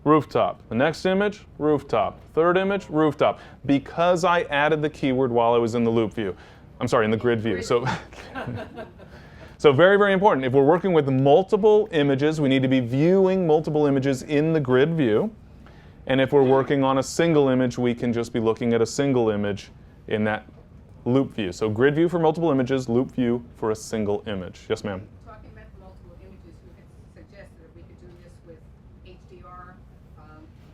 rooftop. The next image, rooftop. Third image, rooftop. Because I added the keyword while I was in the loop view. I'm sorry, in the grid view. So very, very important. If we're working with multiple images, we need to be viewing multiple images in the grid view. And if we're working on a single image, we can just be looking at a single image in that loop view. So grid view for multiple images, loop view for a single image. Yes, ma'am? Talking about multiple images, you had suggested that we could do this with HDR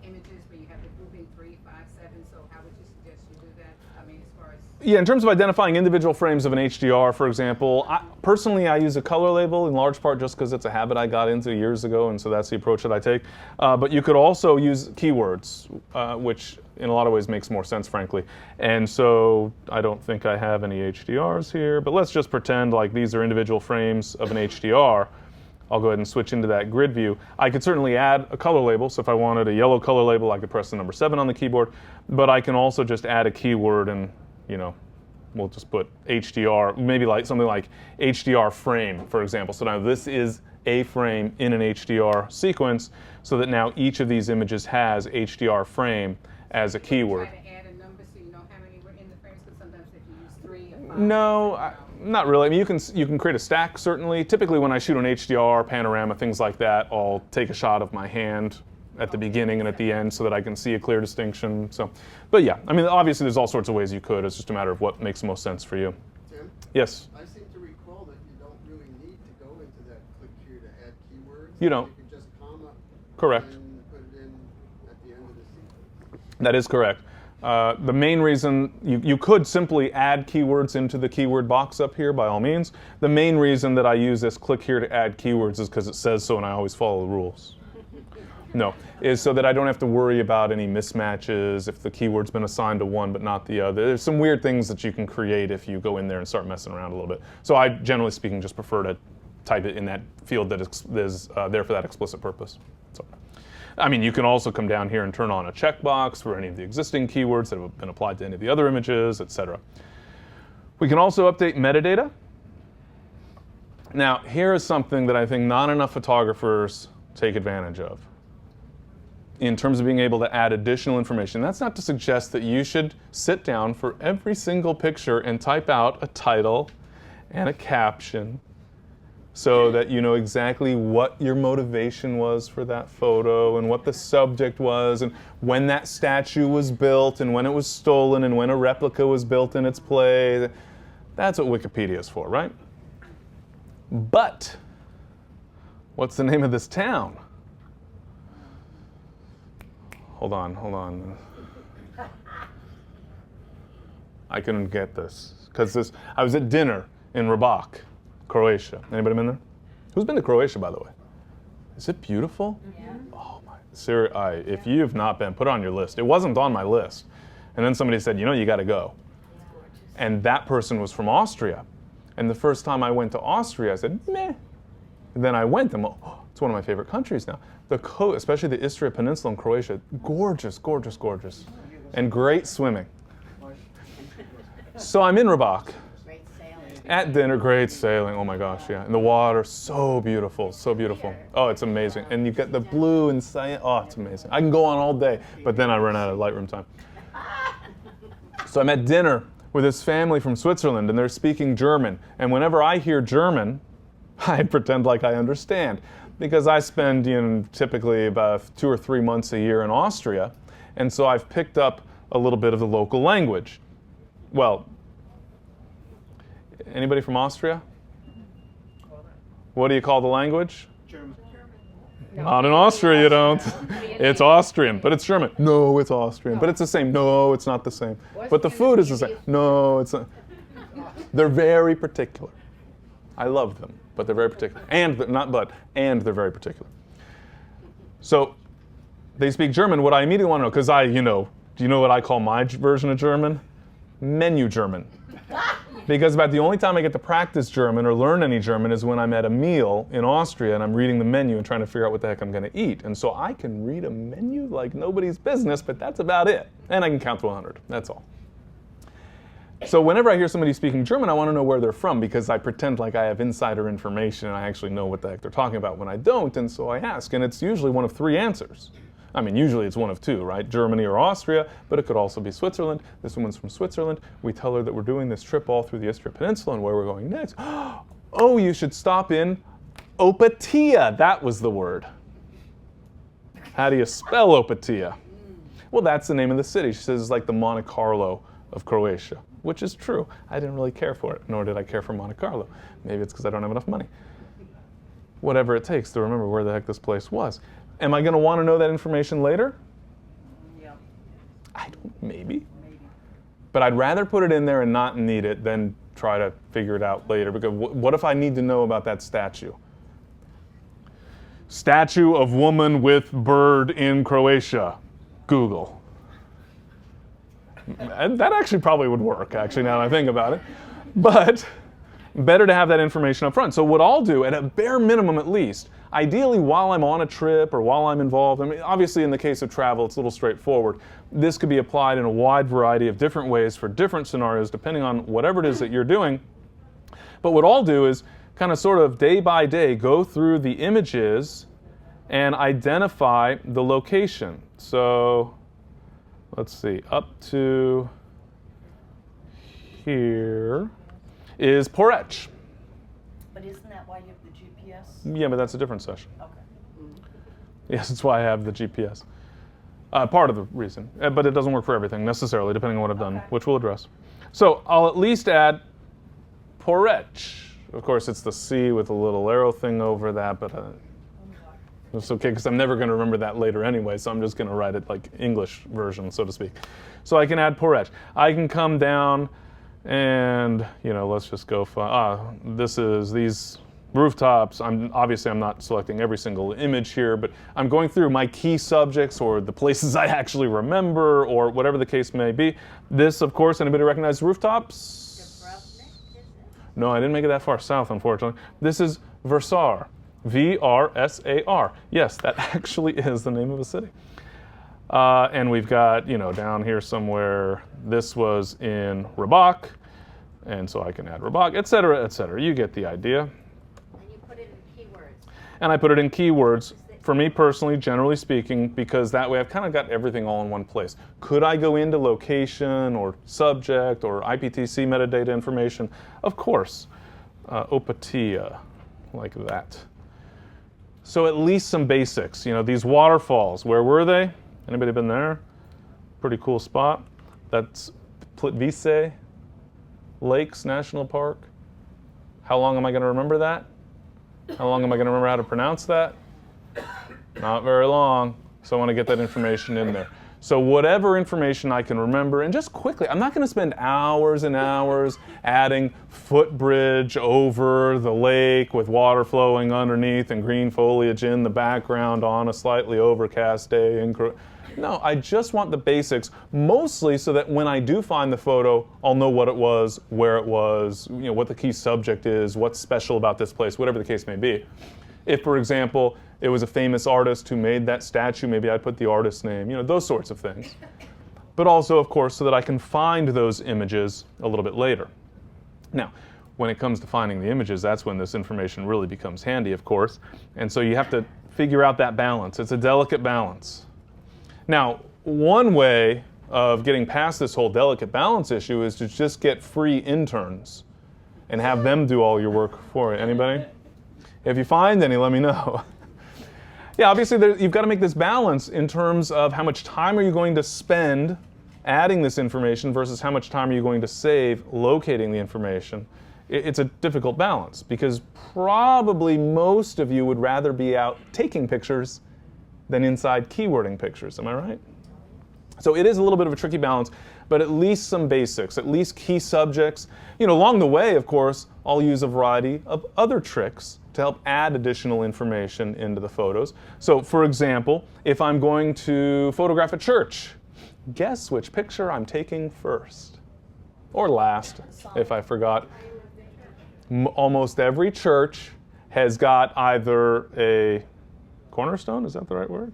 images where you have the grouping 3, 5, 7. So how would you suggest you do that? I mean, as far as... Yeah, in terms of identifying individual frames of an HDR, for example, personally I use a color label in large part just because it's a habit I got into years ago, and so that's the approach that I take. But you could also use keywords, which in a lot of ways makes more sense, frankly. And so I don't think I have any HDRs here, but let's just pretend like these are individual frames of an HDR. I'll go ahead and switch into that grid view. I could certainly add a color label, so if I wanted a yellow color label, I could press the number 7 on the keyboard, but I can also just add a keyword and, you know, we'll just put HDR, maybe like something like HDR frame, for example. So now this is a frame in an HDR sequence, so that now each of these images has HDR frame as a keyword. Try to add a number so you know how many were in the frames, because sometimes if you use 3 or 5. No, not really. I mean, you can create a stack, certainly. Typically when I shoot an HDR, panorama, things like that, I'll take a shot of my hand at the beginning and at the end so that I can see a clear distinction. So, but yeah, I mean, obviously there's all sorts of ways you could. It's just a matter of what makes the most sense for you. Tim? Yes? I seem to recall that you don't really need to go into that click here to add keywords. You don't. You can just comma Correct. and put it in at the end of the sequence. That is correct. The main reason, you could simply add keywords into the keyword box up here by all means. The main reason that I use this click here to add keywords is because it says so and I always follow the rules. No, is so that I don't have to worry about any mismatches if the keyword's been assigned to one but not the other. There's some weird things that you can create if you go in there and start messing around a little bit. So I, generally speaking, just prefer to type it in that field that is there for that explicit purpose. So, I mean, you can also come down here and turn on a checkbox for any of the existing keywords that have been applied to any of the other images, etc. We can also update metadata. Now, here is something that I think not enough photographers take advantage of in terms of being able to add additional information. That's not to suggest that you should sit down for every single picture and type out a title and a caption so that you know exactly what your motivation was for that photo and what the subject was and when that statue was built and when it was stolen and when a replica was built in its place. That's what Wikipedia is for, right? But what's the name of this town? Hold on. I couldn't get this because I was at dinner in Rabac, Croatia. Anybody been there? Who's been to Croatia, by the way? Is it beautiful? Yeah. Oh my! If you have not been, put it on your list. It wasn't on my list, and then somebody said, you got to go. And that person was from Austria, and the first time I went to Austria, I said, meh. And then I went, and it's one of my favorite countries now. The coast, especially the Istria Peninsula in Croatia, gorgeous, gorgeous, gorgeous, and great swimming. So I'm in Rabac. Great sailing. At dinner, great sailing. Oh my gosh, yeah. And the water, so beautiful, so beautiful. Oh, it's amazing. And you've got the blue and cyan. Oh, it's amazing. I can go on all day, but then I run out of Lightroom time. So I'm at dinner with this family from Switzerland, and they're speaking German. And whenever I hear German, I pretend like I understand, because I spend typically about 2 or 3 months a year in Austria, and so I've picked up a little bit of the local language. Well, anybody from Austria? What do you call the language? German. Not in Austria, you don't. It's Austrian, but it's German. No, it's Austrian, but it's the same. No, it's not the same. But the food is the same. No, it's not. They're very particular. I love them, but they're very particular. And they're very particular. So they speak German. What I immediately want to know, because do you know what I call my version of German? Menu German. Because about the only time I get to practice German or learn any German is when I'm at a meal in Austria and I'm reading the menu and trying to figure out what the heck I'm going to eat. And so I can read a menu like nobody's business, but that's about it. And I can count to 100. That's all. So whenever I hear somebody speaking German, I want to know where they're from because I pretend like I have insider information and I actually know what the heck they're talking about when I don't, and so I ask. And it's usually one of 3 answers. I mean, usually it's one of 2, right? Germany or Austria, but it could also be Switzerland. This woman's from Switzerland. We tell her that we're doing this trip all through the Istria Peninsula and where we're going next. Oh, you should stop in Opatija. That was the word. How do you spell Opatija? Well, that's the name of the city. She says it's like the Monte Carlo of Croatia, which is true. I didn't really care for it, nor did I care for Monte Carlo. Maybe it's because I don't have enough money. Whatever it takes to remember where the heck this place was. Am I going to want to know that information later? Yeah. I don't, maybe. But I'd rather put it in there and not need it than try to figure it out later. Because what if I need to know about that statue? Statue of woman with bird in Croatia. Google. And that actually probably would work, actually, now that I think about it. But better to have that information up front. So what I'll do, at a bare minimum at least, ideally while I'm on a trip or while I'm involved, I mean, obviously in the case of travel, it's a little straightforward. This could be applied in a wide variety of different ways for different scenarios, depending on whatever it is that you're doing. But what I'll do is kind of sort of day by day go through the images and identify the location. So let's see, up to here is Porec. But isn't that why you have the GPS? Yeah, but that's a different session. Okay. Yes, that's why I have the GPS. Part of the reason, but it doesn't work for everything necessarily, depending on what I've done, which we'll address. So I'll at least add porec. Of course, it's the C with a little arrow thing over that, but it's okay because I'm never going to remember that later anyway, so I'm just going to write it like English version, so to speak. So I can add porec. I can come down and, let's just go find, this is these rooftops. Obviously I'm not selecting every single image here, but I'm going through my key subjects or the places I actually remember or whatever the case may be. This, of course, anybody recognize rooftops? No, I didn't make it that far south, unfortunately. This is Versar, V-R-S-A-R. Yes, that actually is the name of a city. And we've got, down here somewhere, this was in Rabac, and so I can add Rabac, et cetera, et cetera. You get the idea. And I put it in keywords, for me personally, generally speaking, because that way I've kind of got everything all in one place. Could I go into location or subject or IPTC metadata information? Of course. Opatia, like that. So at least some basics. These waterfalls, where were they? Anybody been there? Pretty cool spot. That's Plitvice Lakes National Park. How long am I going to remember that? How long am I going to remember how to pronounce that? Not very long. So I want to get that information in there. So whatever information I can remember, and just quickly, I'm not going to spend hours and hours adding footbridge over the lake with water flowing underneath and green foliage in the background on a slightly overcast day. No, I just want the basics, mostly so that when I do find the photo, I'll know what it was, where it was, what the key subject is, what's special about this place, whatever the case may be. If, for example, it was a famous artist who made that statue, maybe I'd put the artist's name, those sorts of things. But also, of course, so that I can find those images a little bit later. Now, when it comes to finding the images, that's when this information really becomes handy, of course. And so you have to figure out that balance. It's a delicate balance. Now, one way of getting past this whole delicate balance issue is to just get free interns and have them do all your work for you. Anybody? If you find any, let me know. Yeah, obviously you've got to make this balance in terms of how much time are you going to spend adding this information versus how much time are you going to save locating the information. It's a difficult balance because probably most of you would rather be out taking pictures than inside keywording pictures. Am I right? So it is a little bit of a tricky balance, but at least some basics, at least key subjects. Along the way, of course, I'll use a variety of other tricks to help add additional information into the photos. So, for example, if I'm going to photograph a church, guess which picture I'm taking first? Or last, if I forgot. Almost every church has got either a cornerstone, is that the right word?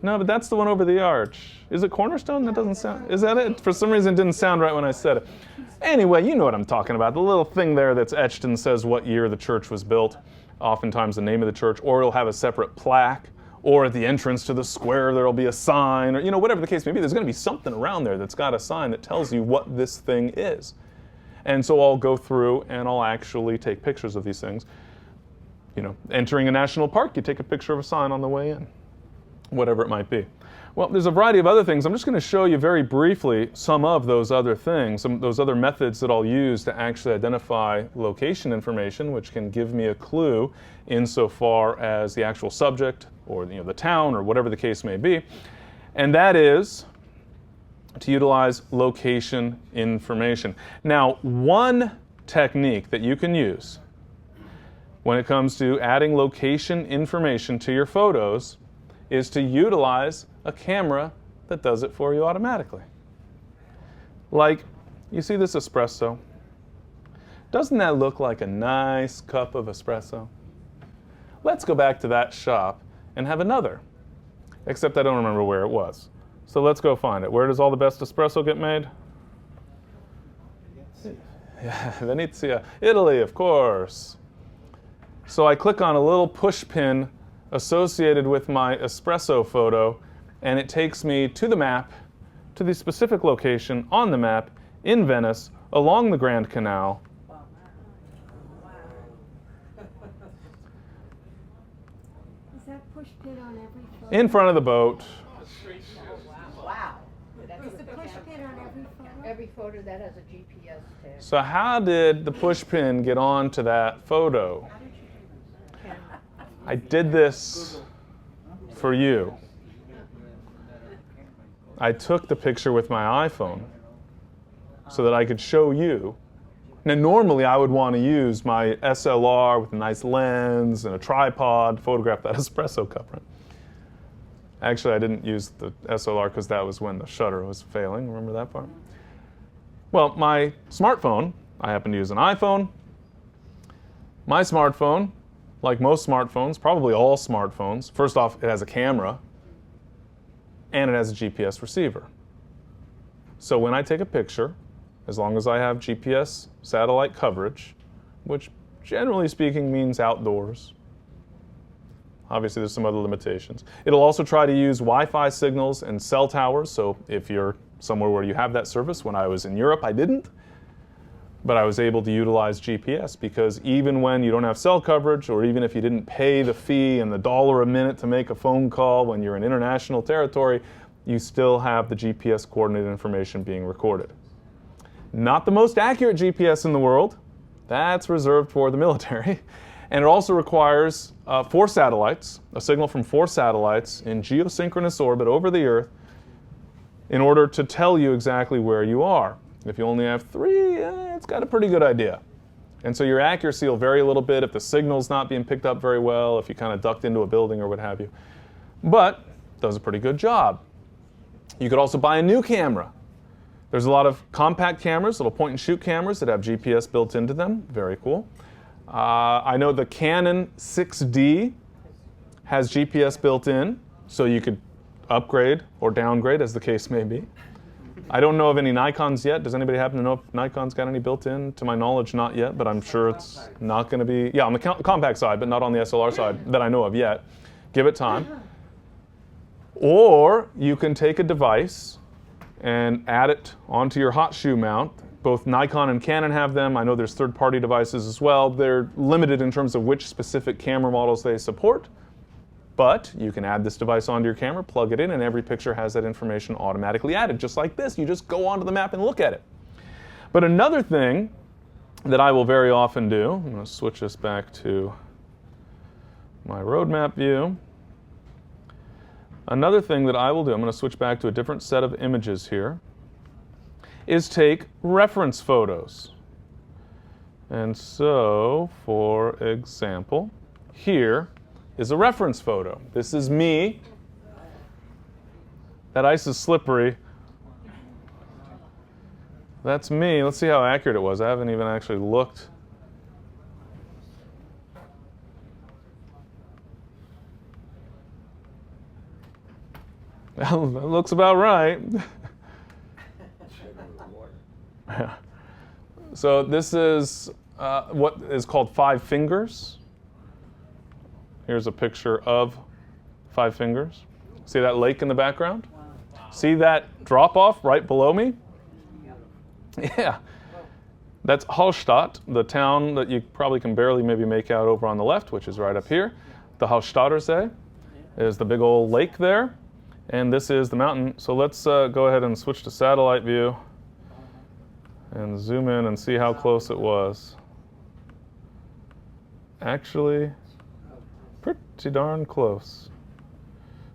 No, but that's the one over the arch. Is it cornerstone? That doesn't sound, is that it? For some reason it didn't sound right when I said it. Anyway, you know what I'm talking about. The little thing there that's etched and says what year the church was built. Oftentimes the name of the church, or it'll have a separate plaque, or at the entrance to the square there'll be a sign, or whatever the case may be. There's going to be something around there that's got a sign that tells you what this thing is. And so I'll go through and I'll actually take pictures of these things. Entering a national park, you take a picture of a sign on the way in, whatever it might be. Well, there's a variety of other things. I'm just going to show you very briefly some of those other things, those other methods that I'll use to actually identify location information, which can give me a clue insofar as the actual subject or the town or whatever the case may be. And that is to utilize location information. Now, one technique that you can use when it comes to adding location information to your photos is to utilize a camera that does it for you automatically. Like, you see this espresso? Doesn't that look like a nice cup of espresso? Let's go back to that shop and have another, except I don't remember where it was. So let's go find it. Where does all the best espresso get made? Yeah, Venezia, Italy, of course. So I click on a little push pin associated with my espresso photo, and it takes me to the map, to the specific location on the map in Venice, along the Grand Canal. that push pin on every photo? In front of the boat. Wow. Is the push pin on every photo? Every photo that has a GPS tag. So how did the push pin get onto that photo? I did this for you. I took the picture with my iPhone so that I could show you. Now normally I would want to use my SLR with a nice lens and a tripod to photograph that espresso cup, right? Actually, I didn't use the SLR because that was when the shutter was failing. Remember that part? Well, my smartphone, I happen to use an iPhone. My smartphone, like most smartphones, probably all smartphones, first off, it has a camera and it has a GPS receiver. So when I take a picture, as long as I have GPS satellite coverage, which generally speaking means outdoors. Obviously, there's some other limitations. It'll also try to use Wi-Fi signals and cell towers, so if you're somewhere where you have that service, when I was in Europe, I didn't. But I was able to utilize GPS because even when you don't have cell coverage, or even if you didn't pay the fee and the $1 a minute to make a phone call when you're in international territory, you still have the GPS coordinate information being recorded. Not the most accurate GPS in the world. That's reserved for the military. And it also requires 4 satellites, a signal from 4 satellites in geosynchronous orbit over the Earth in order to tell you exactly where you are. If you only have 3, it's got a pretty good idea. And so your accuracy will vary a little bit if the signal's not being picked up very well, if you kind of ducked into a building or what have you. But it does a pretty good job. You could also buy a new camera. There's a lot of compact cameras, little point and shoot cameras that have GPS built into them. Very cool. I know the Canon 6D has GPS built in, so you could upgrade or downgrade as the case may be. I don't know of any Nikons yet. Does anybody happen to know if Nikon's got any built in? To my knowledge, not yet, but I'm sure it's not going to be. Yeah, on the compact side, but not on the SLR side that I know of yet. Give it time. Or you can take a device and add it onto your hot shoe mount. Both Nikon and Canon have them. I know there's third-party devices as well. They're limited in terms of which specific camera models they support. But you can add this device onto your camera, plug it in, and every picture has that information automatically added. Just like this, you just go onto the map and look at it. But another thing that I will very often do, I'm going to switch this back to my roadmap view. Another thing that I will do, I'm going to switch back to a different set of images here, is take reference photos. And so, for example, here is a reference photo. This is me. That ice is slippery. That's me. Let's see how accurate it was. I haven't even actually looked. Well, that looks about right. Yeah. So this is what is called 5 fingers. Here's a picture of 5 fingers. See that lake in the background? See that drop-off right below me? Yeah. That's Hallstatt, the town that you probably can barely maybe make out over on the left, which is right up here. The Hallstatter See is the big old lake there. And this is the mountain. So let's go ahead and switch to satellite view and zoom in and see how close it was. Actually, pretty darn close.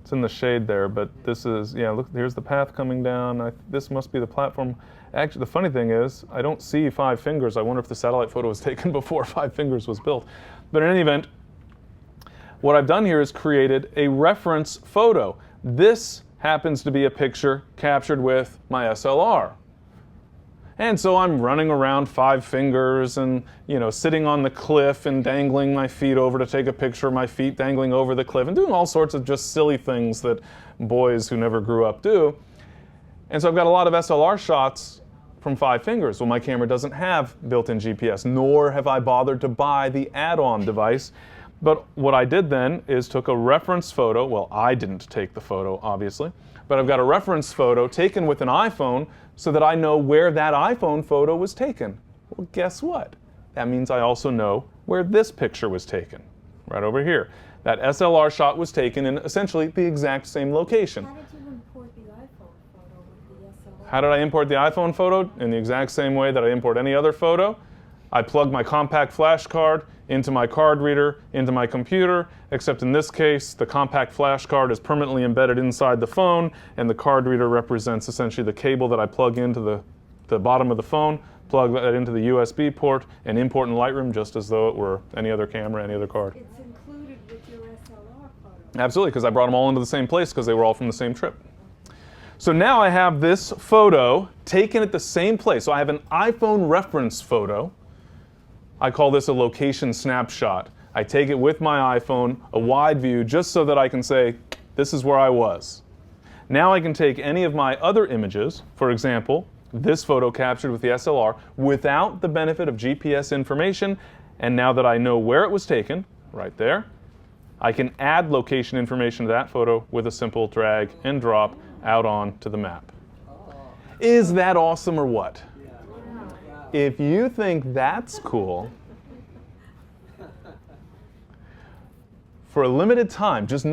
It's in the shade there, but this is, yeah, look, here's the path coming down. This must be the platform. Actually, the funny thing is, I don't see 5 fingers. I wonder if the satellite photo was taken before 5 fingers was built. But in any event, what I've done here is created a reference photo. This happens to be a picture captured with my SLR. And so I'm running around 5 fingers and, you know, sitting on the cliff and dangling my feet over to take a picture of my feet dangling over the cliff and doing all sorts of just silly things that boys who never grew up do. And so I've got a lot of SLR shots from 5 fingers. Well, my camera doesn't have built-in GPS, nor have I bothered to buy the add-on device. But what I did then is took a reference photo. Well, I didn't take the photo, obviously. But I've got a reference photo taken with an iPhone so that I know where that iPhone photo was taken. Well, guess what? That means I also know where this picture was taken, right over here. That SLR shot was taken in essentially the exact same location. How did you import the iPhone photo with the SLR? How did I import the iPhone photo? In the exact same way that I import any other photo. I plug my compact flash card into my card reader, into my computer, except in this case, the compact flash card is permanently embedded inside the phone, and the card reader represents essentially the cable that I plug into the bottom of the phone, plug that into the USB port, and import in Lightroom just as though it were any other camera, any other card. It's included with your SLR photo. Absolutely, because I brought them all into the same place because they were all from the same trip. So now I have this photo taken at the same place. So I have an iPhone reference photo. I call this a location snapshot. I take it with my iPhone, a wide view, just so that I can say, this is where I was. Now I can take any of my other images, for example, this photo captured with the SLR, without the benefit of GPS information, and now that I know where it was taken, right there, I can add location information to that photo with a simple drag and drop out onto the map. Is that awesome or what? If you think that's cool, for a limited time, just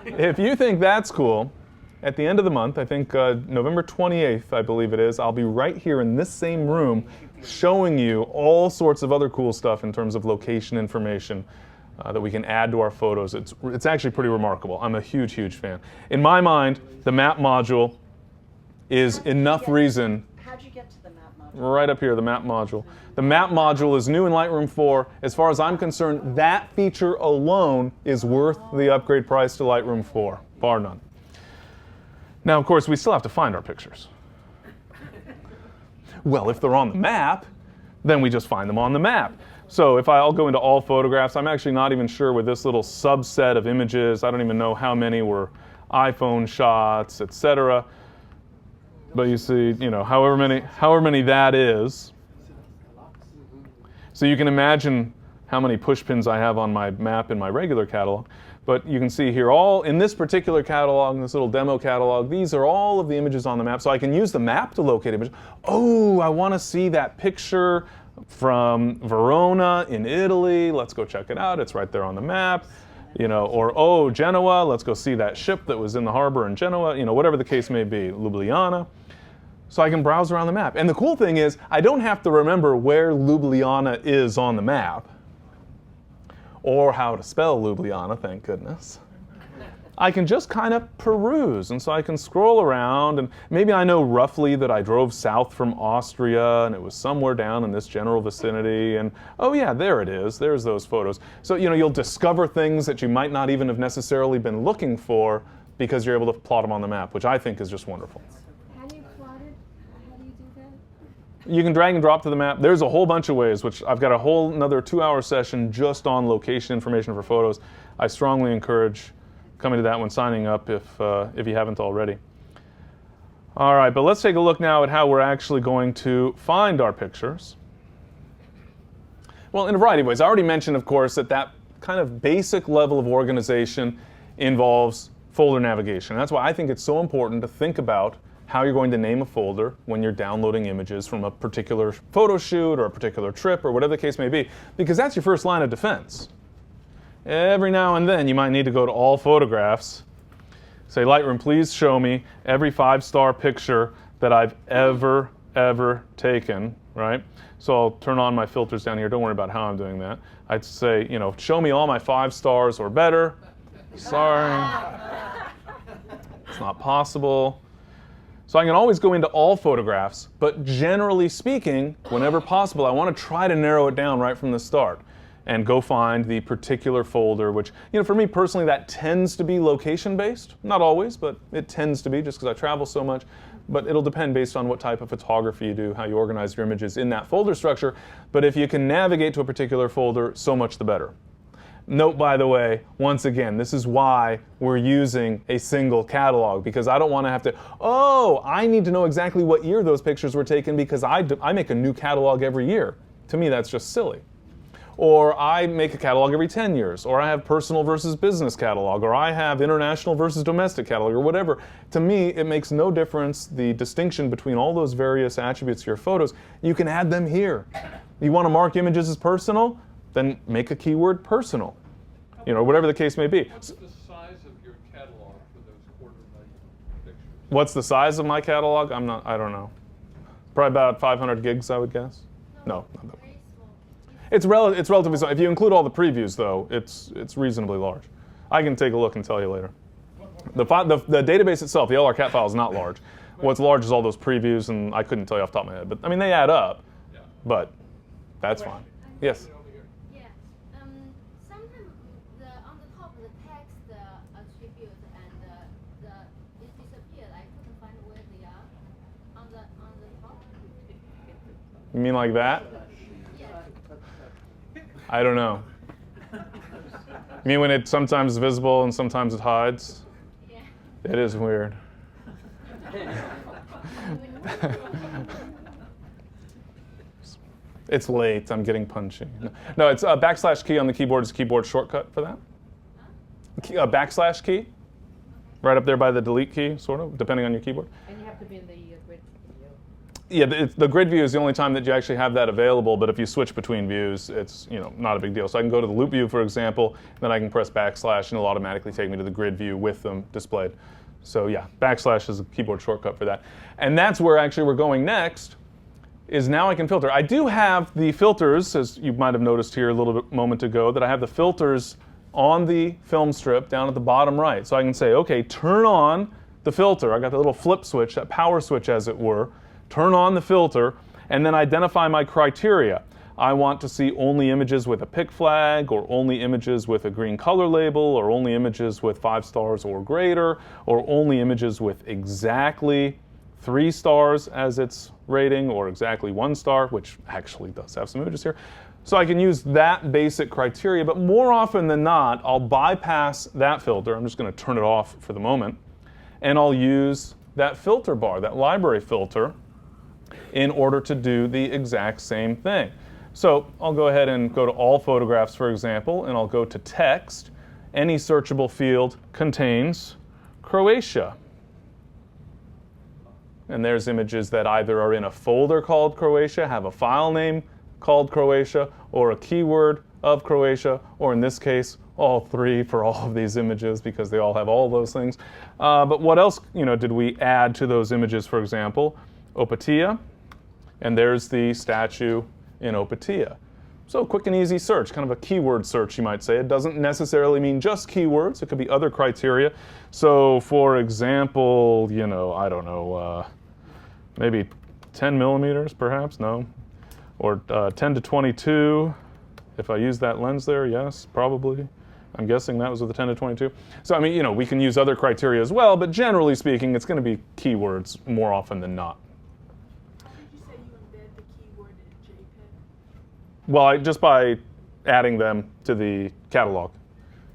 if you think that's cool, at the end of the month, I think November 28th, I believe it is, I'll be right here in this same room showing you all sorts of other cool stuff in terms of location information that we can add to our photos. It's actually pretty remarkable. I'm a huge, huge fan. In my mind, the map module is enough reason. How'd you get to the map module? Right up here, the map module. The map module is new in Lightroom 4. As far as I'm concerned, that feature alone is worth the upgrade price to Lightroom 4, bar none. Now, of course, we still have to find our pictures. Well, if they're on the map, then we just find them on the map. So if I'll go into all photographs, I'm actually not even sure with this little subset of images, I don't even know how many were iPhone shots, etc. But you see, however many that is. So you can imagine how many push pins I have on my map in my regular catalog. But you can see here, all in this particular catalog, in this little demo catalog, these are all of the images on the map. So I can use the map to locate images. Oh, I want to see that picture from Verona in Italy. Let's go check it out. It's right there on the map. Or oh, Genoa. Let's go see that ship that was in the harbor in Genoa. Whatever the case may be, Ljubljana. So I can browse around the map. And the cool thing is, I don't have to remember where Ljubljana is on the map, or how to spell Ljubljana, thank goodness. I can just kind of peruse, and so I can scroll around, and maybe I know roughly that I drove south from Austria, and it was somewhere down in this general vicinity, and oh yeah, there it is, there's those photos. So you'll discover things that you might not even have necessarily been looking for because you're able to plot them on the map, which I think is just wonderful. How do you plot it? How do you do that? You can drag and drop to the map. There's a whole bunch of ways, which I've got a whole another 2-hour session just on location information for photos. I strongly encourage coming to that one, signing up if you haven't already. All right, but let's take a look now at how we're actually going to find our pictures. Well, in a variety of ways. I already mentioned, of course, that kind of basic level of organization involves folder navigation. That's why I think it's so important to think about how you're going to name a folder when you're downloading images from a particular photo shoot or a particular trip or whatever the case may be, because that's your first line of defense. Every now and then you might need to go to all photographs, say, Lightroom, please show me every 5-star picture that I've ever taken, right? So I'll turn on my filters down here. Don't worry about how I'm doing that. I'd say, show me all my 5 stars or better. Sorry. It's not possible. So I can always go into all photographs, but generally speaking, whenever possible, I want to try to narrow it down right from the start and go find the particular folder, which, for me personally, that tends to be location-based. Not always, but it tends to be just because I travel so much. But it'll depend based on what type of photography you do, how you organize your images in that folder structure. But if you can navigate to a particular folder, so much the better. Note, by the way, once again, this is why we're using a single catalog, because I don't want to have to, I need to know exactly what year those pictures were taken because I make a new catalog every year. To me, that's just silly. Or I make a catalog every 10 years, or I have personal versus business catalog, or I have international versus domestic catalog, or whatever. To me, it makes no difference, the distinction between all those various attributes of your photos. You can add them here. You want to mark images as personal? then make a keyword personal, whatever the case may be. What's the size of your catalog for those quarter-life pictures? What's the size of my catalog? I don't know. Probably about 500 gigs, I would guess. No, not that much. It's relatively small. If you include all the previews, though, it's reasonably large. I can take a look and tell you later. The database itself, the LRCat file, is not large. What's large is all those previews, and I couldn't tell you off the top of my head. But I mean, they add up. Yeah. But that's fine. Yes. Yeah. Sometimes on the top of the text attribute and it disappeared. I couldn't find where they are on the top. You mean like that? Yeah. I don't know. You mean when it's sometimes visible and sometimes it hides? Yeah. It is weird. It's late. I'm getting punchy. No, it's a backslash key on the keyboard is a keyboard shortcut for that. A backslash key, right up there by the delete key, sort of, depending on your keyboard. And you have to be in the grid view. Yeah, the grid view is the only time that you actually have that available, but if you switch between views, it's not a big deal. So I can go to the loop view, for example, and then I can press backslash, and it'll automatically take me to the grid view with them displayed. So yeah, backslash is a keyboard shortcut for that. And that's where actually we're going next, is now I can filter. I do have the filters, as you might have noticed here a little bit moment ago, that I have the filters on the film strip down at the bottom right. So I can say, okay, turn on the filter. I got the little flip switch, that power switch as it were. Turn on the filter, and then identify my criteria. I want to see only images with a pick flag, or only images with a green color label, or only images with 5 stars or greater, or only images with exactly 3 stars as its rating, or exactly 1 star, which actually does have some images here. So I can use that basic criteria, but more often than not, I'll bypass that filter. I'm just going to turn it off for the moment, and I'll use that filter bar, that library filter, in order to do the exact same thing. So I'll go ahead and go to all photographs, for example, and I'll go to text. Any searchable field contains Croatia. And there's images that either are in a folder called Croatia, have a file name called Croatia, or a keyword of Croatia, or in this case, all 3 for all of these images because they all have all those things. But what else did we add to those images, for example? Opatija, and there's the statue in Opatija. So quick and easy search, kind of a keyword search, you might say. It doesn't necessarily mean just keywords. It could be other criteria. So for example, I don't know, maybe 10 millimeters perhaps, no? Or 10 to 22, if I use that lens there, yes, probably. I'm guessing that was with the 10 to 22. So I mean, we can use other criteria as well, but generally speaking, it's going to be keywords more often than not. How did you say you embed the keyword in JPEG? Well, just by adding them to the catalog.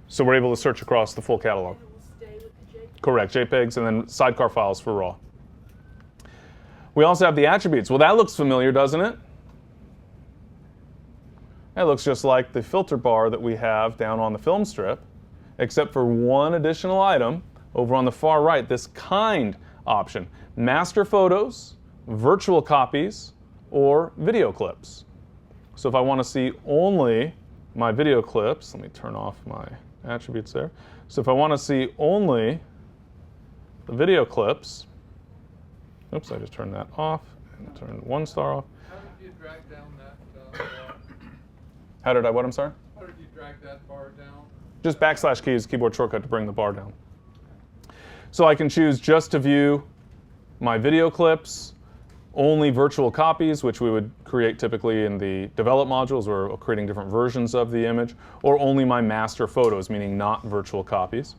So we're able to search across the full catalog. And it will stay with the JPEG? Correct, JPEGs and then sidecar files for RAW. We also have the attributes. Well, that looks familiar, doesn't it? That looks just like the filter bar that we have down on the film strip, except for one additional item over on the far right, this kind option. Master photos, virtual copies, or video clips. So if I want to see only my video clips, let me turn off my attributes there. So if I want to see only the video clips, oops, I just turned that off and turned 1 star off. How did you drag down that How did I what, I'm sorry? How did you drag that bar down? Just backslash key is keyboard shortcut to bring the bar down. So I can choose just to view my video clips, only virtual copies, which we would create typically in the develop modules or creating different versions of the image, or only my master photos, meaning not virtual copies.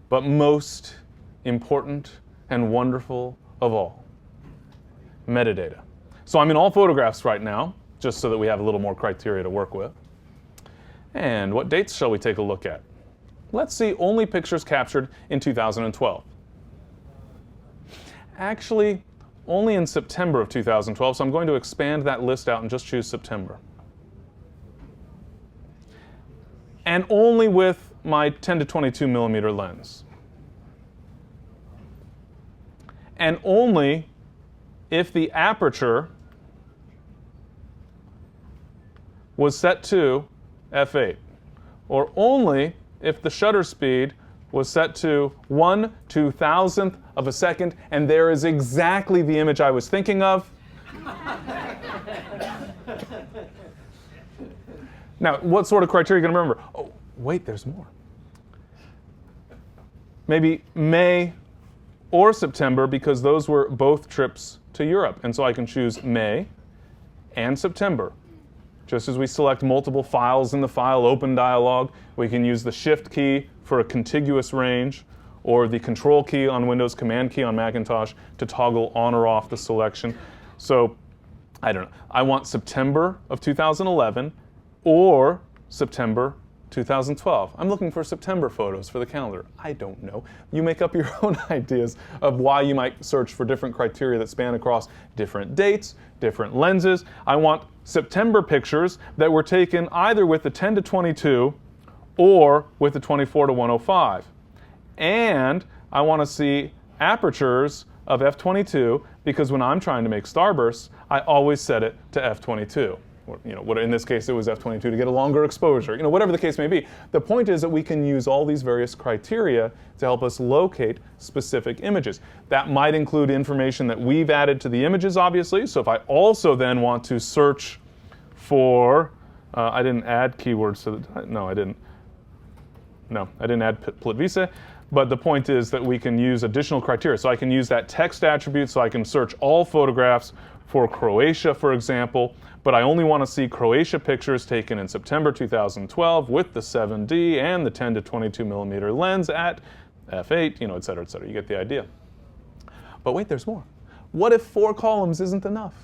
But most important and wonderful of all, metadata. So I'm in all photographs right now, just so that we have a little more criteria to work with. And what dates shall we take a look at? Let's see only pictures captured in 2012. Actually, only in September of 2012, so I'm going to expand that list out and just choose September. And only with my 10 to 22 millimeter lens. And only if the aperture was set to f8, or only if the shutter speed was set to 1/2000th of a second, and there is exactly the image I was thinking of. Now, what sort of criteria are you going to remember? Oh, wait, there's more. Maybe May or September, because those were both trips to Europe. And so I can choose May and September. Just as we select multiple files in the File Open dialog, we can use the Shift key for a contiguous range, or the Control key on Windows, Command key on Macintosh to toggle on or off the selection. So, I don't know. I want September of 2011 or September 2012. I'm looking for September photos for the calendar. I don't know. You make up your own ideas of why you might search for different criteria that span across different dates, different lenses. I want September pictures that were taken either with the 10-22 or with the 24-105. And I want to see apertures of f22, because when I'm trying to make starbursts, I always set it to f22. Or, what in this case it was f22 to get a longer exposure. Whatever the case may be. The point is that we can use all these various criteria to help us locate specific images. That might include information that we've added to the images, obviously. So if I also then want to search for, I didn't add keywords to the, no, I didn't. No, I didn't add Plitvice. But the point is that we can use additional criteria. So I can use that text attribute, so I can search all photographs for Croatia, for example, but I only want to see Croatia pictures taken in September 2012 with the 7D and the 10-22 millimeter lens at f8, et cetera, et cetera. You get the idea. But wait, there's more. What if 4 columns isn't enough?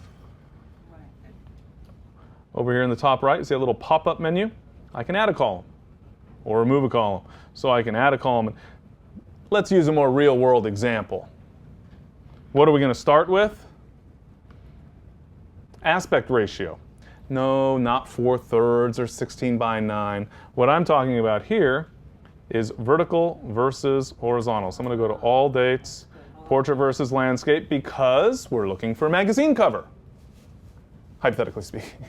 Over here in the top right, see a little pop-up menu? I can add a column or remove a column. So I can add a column. Let's use a more real-world example. What are we going to start with? Aspect ratio. No, not 4/3 or 16:9. What I'm talking about here is vertical versus horizontal. So I'm going to go to all dates, portrait versus landscape, because we're looking for a magazine cover, hypothetically speaking.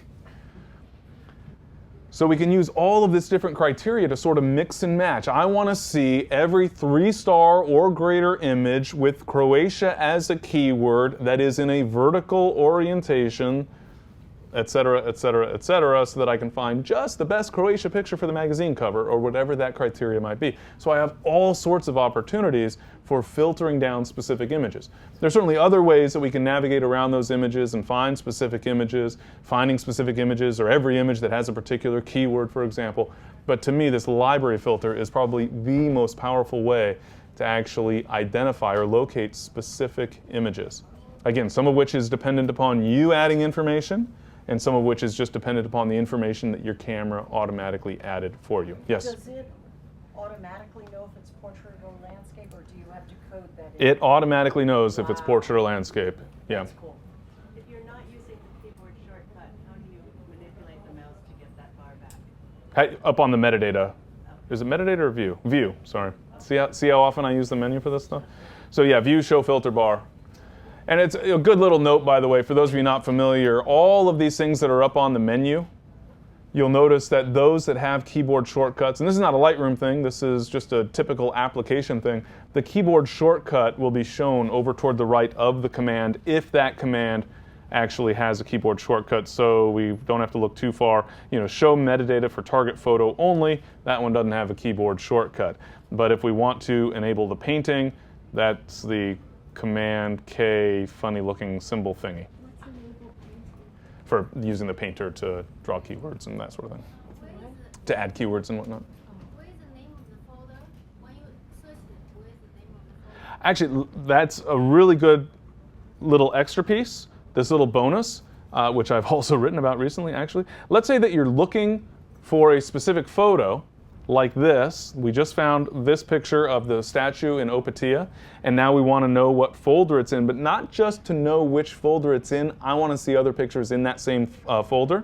So we can use all of this different criteria to sort of mix and match. I want to see every 3-star or greater image with Croatia as a keyword that is in a vertical orientation, et cetera, et cetera, et cetera, so that I can find just the best Croatia picture for the magazine cover, or whatever that criteria might be. So I have all sorts of opportunities for filtering down specific images. There's certainly other ways that we can navigate around those images and find specific images, finding specific images, or every image that has a particular keyword, for example. But to me, this library filter is probably the most powerful way to actually identify or locate specific images. Again, some of which is dependent upon you adding information, and some of which is just dependent upon the information that your camera automatically added for you. Yes? Does it automatically know if it's portrait or landscape, or do you have to code that in? It automatically knows if it's portrait or landscape. Yeah. That's cool. If you're not using the keyboard shortcut, how do you manipulate the mouse to get that bar back? Up on the metadata. Is it metadata or view? View, sorry. See how often I use the menu for this stuff? So yeah, view, show filter bar. And it's a good little note, by the way, for those of you not familiar, all of these things that are up on the menu, you'll notice that those that have keyboard shortcuts, and this is not a Lightroom thing, this is just a typical application thing, the keyboard shortcut will be shown over toward the right of the command if that command actually has a keyboard shortcut, so we don't have to look too far. Show metadata for target photo only, that one doesn't have a keyboard shortcut. But if we want to enable the painting, that's the Command K funny looking symbol thingy for using the painter to draw keywords and that sort of thing, to add keywords and whatnot. What is the name of the folder? When you search it, what is the name of the folder? Actually, that's a really good little extra piece, this little bonus, which I've also written about recently, actually. Let's say that you're looking for a specific photo like this. We just found this picture of the statue in Opatia, and now we want to know what folder it's in, but not just to know which folder it's in. I want to see other pictures in that same folder.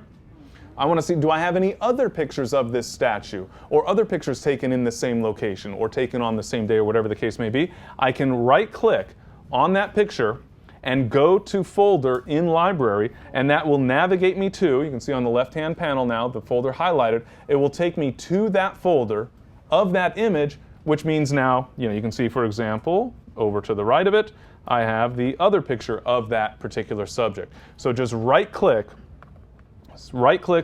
I want to see, do I have any other pictures of this statue, or other pictures taken in the same location, or taken on the same day, or whatever the case may be. I can right-click on that picture and go to folder in library, and that will navigate me to, you can see on the left-hand panel now, the folder highlighted, it will take me to that folder of that image, which means now, you can see, for example, over to the right of it, I have the other picture of that particular subject. So just right-click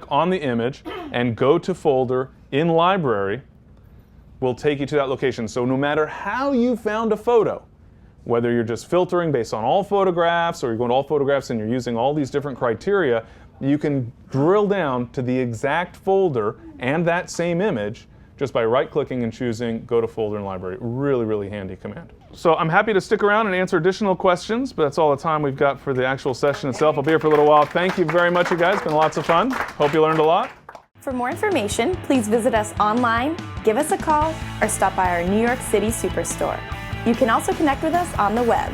on the image and go to folder in library will take you to that location. So no matter how you found a photo, whether you're just filtering based on all photographs or you're going to all photographs and you're using all these different criteria, you can drill down to the exact folder and that same image just by right-clicking and choosing Go to Folder in Library. Really, really handy command. So I'm happy to stick around and answer additional questions, but that's all the time we've got for the actual session itself. I'll be here for a little while. Thank you very much, you guys. It's been lots of fun. Hope you learned a lot. For more information, please visit us online, give us a call, or stop by our New York City Superstore. You can also connect with us on the web.